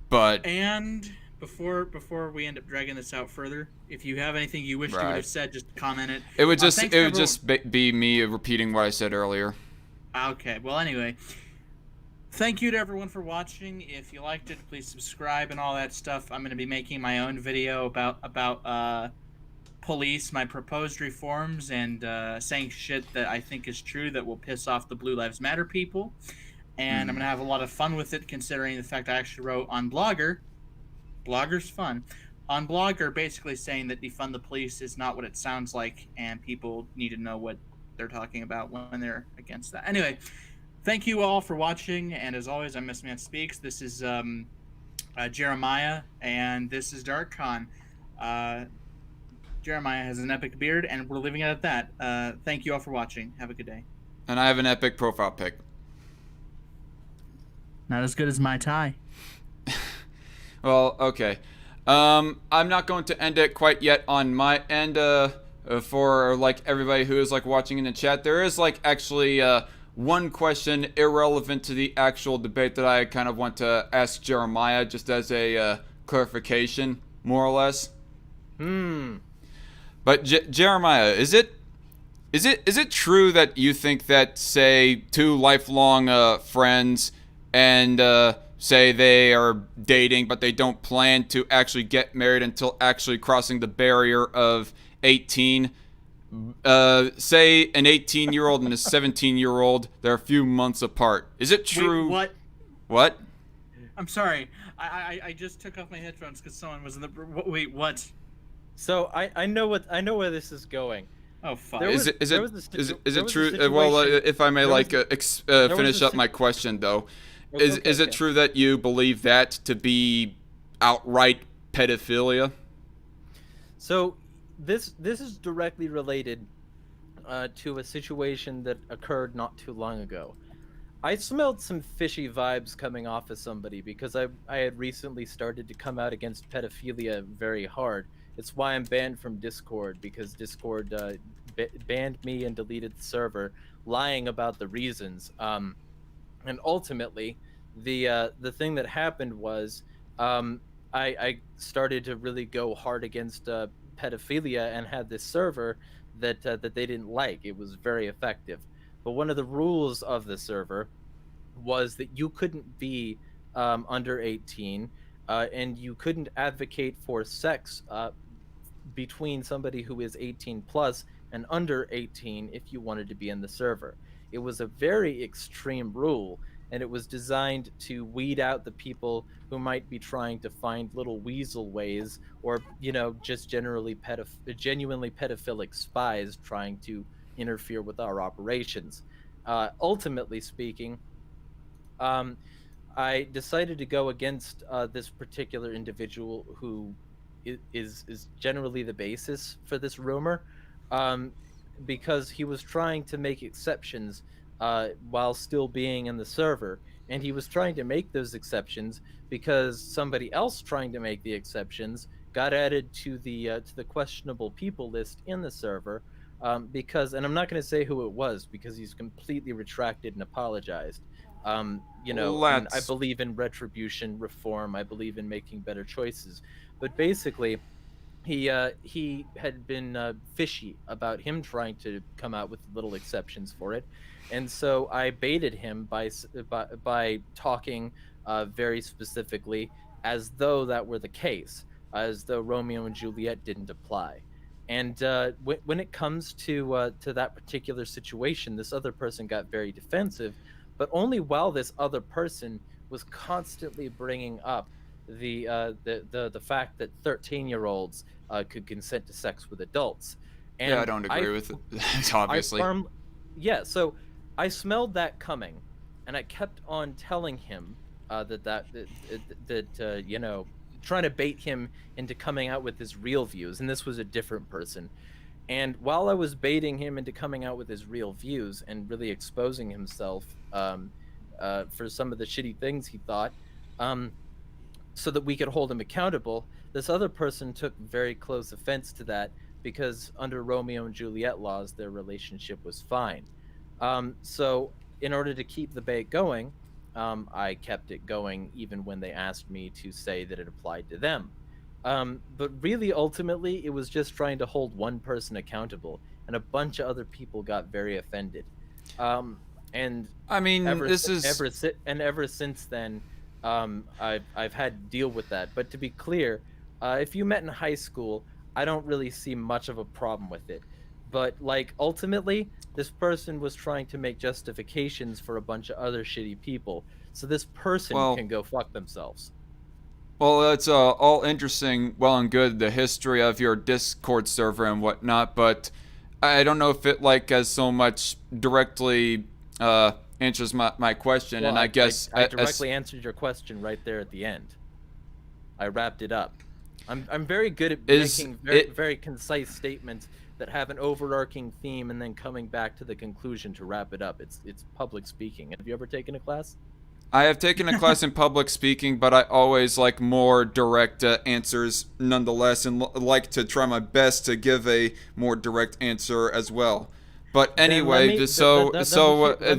[SPEAKER 3] But
[SPEAKER 1] and before we end up dragging this out further, if you have anything you wish you would have said, just comment it.
[SPEAKER 3] It would just be me repeating what I said earlier.
[SPEAKER 1] Okay. Well, anyway. Thank you to everyone for watching. If you liked it, please subscribe and all that stuff. I'm going to be making my own video about police, my proposed reforms, and saying shit that I think is true that will piss off the Blue Lives Matter people. And I'm going to have a lot of fun with it, considering the fact I actually wrote on Blogger. Blogger's fun. On Blogger, basically saying that defund the police is not what it sounds like, and people need to know what they're talking about when they're against that. Anyway. Thank you all for watching, and as always, I'm Miss Man Speaks. This is Jeremiah, and this is DarkCon. Jeremiah has an epic beard, and we're leaving it at that. Thank you all for watching. Have a good day.
[SPEAKER 3] And I have an epic profile pic.
[SPEAKER 1] Not as good as my tie.
[SPEAKER 3] Well, okay. I'm not going to end it quite yet on my end. For like everybody who is like watching in the chat, there is like actually one question irrelevant to the actual debate that I kind of want to ask Jeremiah, just as a clarification, more or less. But Jeremiah, is it true that you think that, say, two lifelong friends and say they are dating, but they don't plan to actually get married until actually crossing the barrier of 18? Say an 18-year-old and a 17-year-old, they're a few months apart. Is it true?
[SPEAKER 1] Wait, what?
[SPEAKER 3] What?
[SPEAKER 1] I'm sorry. I just took off my headphones because someone was in the. Wait, what?
[SPEAKER 2] So I know where this is going.
[SPEAKER 1] Oh fuck!
[SPEAKER 3] Is it true? Well, if I may, finish up my question though, is it true that you believe that to be outright pedophilia?
[SPEAKER 2] So this is directly related to a situation that occurred not too long ago. I smelled some fishy vibes coming off of somebody because I had recently started to come out against pedophilia very hard. It's why I'm banned from Discord, because Discord banned me and deleted the server, lying about the reasons. And ultimately, the thing that happened was I started to really go hard against pedophilia and had this server that they didn't like. It was very effective. But one of the rules of the server was that you couldn't be under 18 and you couldn't advocate for sex between somebody who is 18 plus and under 18 if you wanted to be in the server. It was a very extreme rule, and it was designed to weed out the people who might be trying to find little weasel ways, or just genuinely pedophilic spies trying to interfere with our operations. Ultimately speaking, I decided to go against this particular individual who is generally the basis for this rumor, um, because he was trying to make exceptions while still being in the server, and he was trying to make those exceptions because somebody else trying to make the exceptions got added to the questionable people list in the server. Because, and I'm not going to say who it was because he's completely retracted and apologized. And I
[SPEAKER 3] Let's.
[SPEAKER 2] believe in retribution, reform. I believe in making better choices. But basically, he had been fishy about him trying to come out with little exceptions for it, and so I baited him by talking very specifically as though that were the case, as though Romeo and Juliet didn't apply. And when it comes to that particular situation, this other person got very defensive, but only while this other person was constantly bringing up the fact that 13-year-olds could consent to sex with adults.
[SPEAKER 3] Yeah, I
[SPEAKER 2] And
[SPEAKER 3] don't agree with it. Obviously.
[SPEAKER 2] Yeah, so I smelled that coming, and I kept on telling him that trying to bait him into coming out with his real views, and this was a different person. And while I was baiting him into coming out with his real views and really exposing himself for some of the shitty things he thought, um, so that we could hold him accountable, this other person took very close offense to that because under Romeo and Juliet laws, their relationship was fine. So, in order to keep the bait going, I kept it going even when they asked me to say that it applied to them. But really, ultimately, it was just trying to hold one person accountable, and a bunch of other people got very offended. And
[SPEAKER 3] I mean, this is.
[SPEAKER 2] ever since then, I've had to deal with that. But to be clear, if you met in high school, I don't really see much of a problem with it. But like ultimately, this person was trying to make justifications for a bunch of other shitty people, so this person
[SPEAKER 3] Well,
[SPEAKER 2] can go fuck themselves.
[SPEAKER 3] Well, that's all interesting, well and good, the history of your Discord server and whatnot, but I don't know if it like as so much directly answers my question,
[SPEAKER 2] Well,
[SPEAKER 3] and I guess
[SPEAKER 2] I directly answered your question right there at the end. I wrapped it up. I'm very good at making very concise statements that have an overarching theme and then coming back to the conclusion to wrap it up. It's public speaking. Have you ever taken a class?
[SPEAKER 3] I have taken a class in public speaking, but I always like more direct answers nonetheless, and like to try my best to give a more direct answer as well. But anyway,
[SPEAKER 2] Let me
[SPEAKER 3] my
[SPEAKER 2] just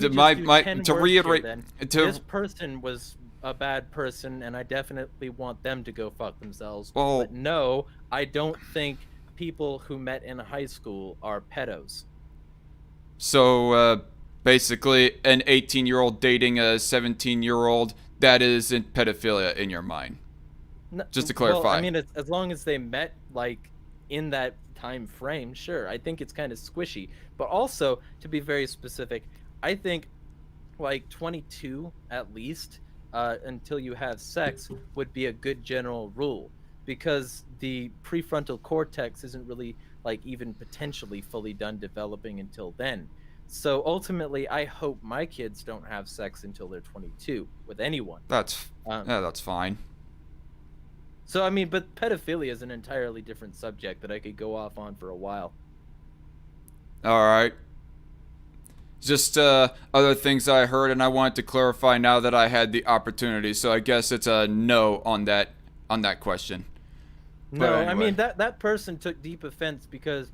[SPEAKER 2] do
[SPEAKER 3] my
[SPEAKER 2] 10
[SPEAKER 3] to
[SPEAKER 2] words here,
[SPEAKER 3] reiterate
[SPEAKER 2] then.
[SPEAKER 3] to
[SPEAKER 2] This person was a bad person, and I definitely want them to go fuck themselves.
[SPEAKER 3] well,
[SPEAKER 2] But no, I don't think people who met in high school are pedos.
[SPEAKER 3] so basically an 18-year-old dating a 17-year-old, that isn't pedophilia in your mind. Just to clarify.
[SPEAKER 2] Well, I mean, as long as they met like in that time frame, sure. I think it's kind of squishy. But also, to be very specific, I think like 22 at least until you have sex would be a good general rule, because the prefrontal cortex isn't really like even potentially fully done developing until then. So ultimately, I hope my kids don't have sex until they're 22 with anyone.
[SPEAKER 3] That's
[SPEAKER 2] Um,
[SPEAKER 3] that's fine.
[SPEAKER 2] So I mean, but pedophilia is an entirely different subject that I could go off on for a while.
[SPEAKER 3] All right. Just other things I heard, and I wanted to clarify now that I had the opportunity. So I guess it's a no on that question.
[SPEAKER 2] No, I
[SPEAKER 3] anyway.
[SPEAKER 2] mean that person took deep offense because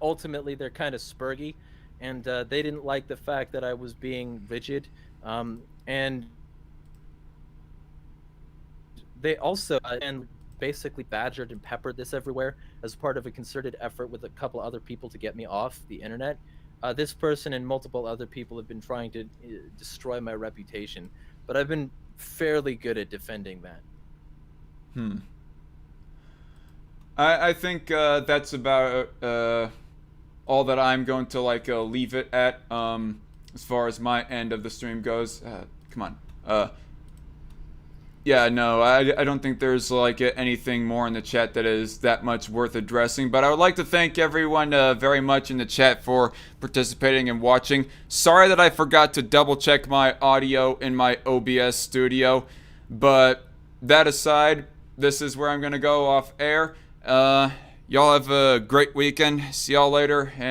[SPEAKER 2] ultimately they're kind of spurgy, and they didn't like the fact that I was being rigid, and they also and basically badgered and peppered this everywhere as part of a concerted effort with a couple other people to get me off the internet. This person and multiple other people have been trying to destroy my reputation, but I've been fairly good at defending that.
[SPEAKER 3] I think that's about all that I'm going to leave it at as far as my end of the stream goes. Come on. Yeah, no, I don't think there's like anything more in the chat that is that much worth addressing. But I would like to thank everyone very much in the chat for participating and watching. Sorry that I forgot to double check my audio in my OBS studio. But that aside, this is where I'm going to go off air. Y'all have a great weekend. See y'all later. And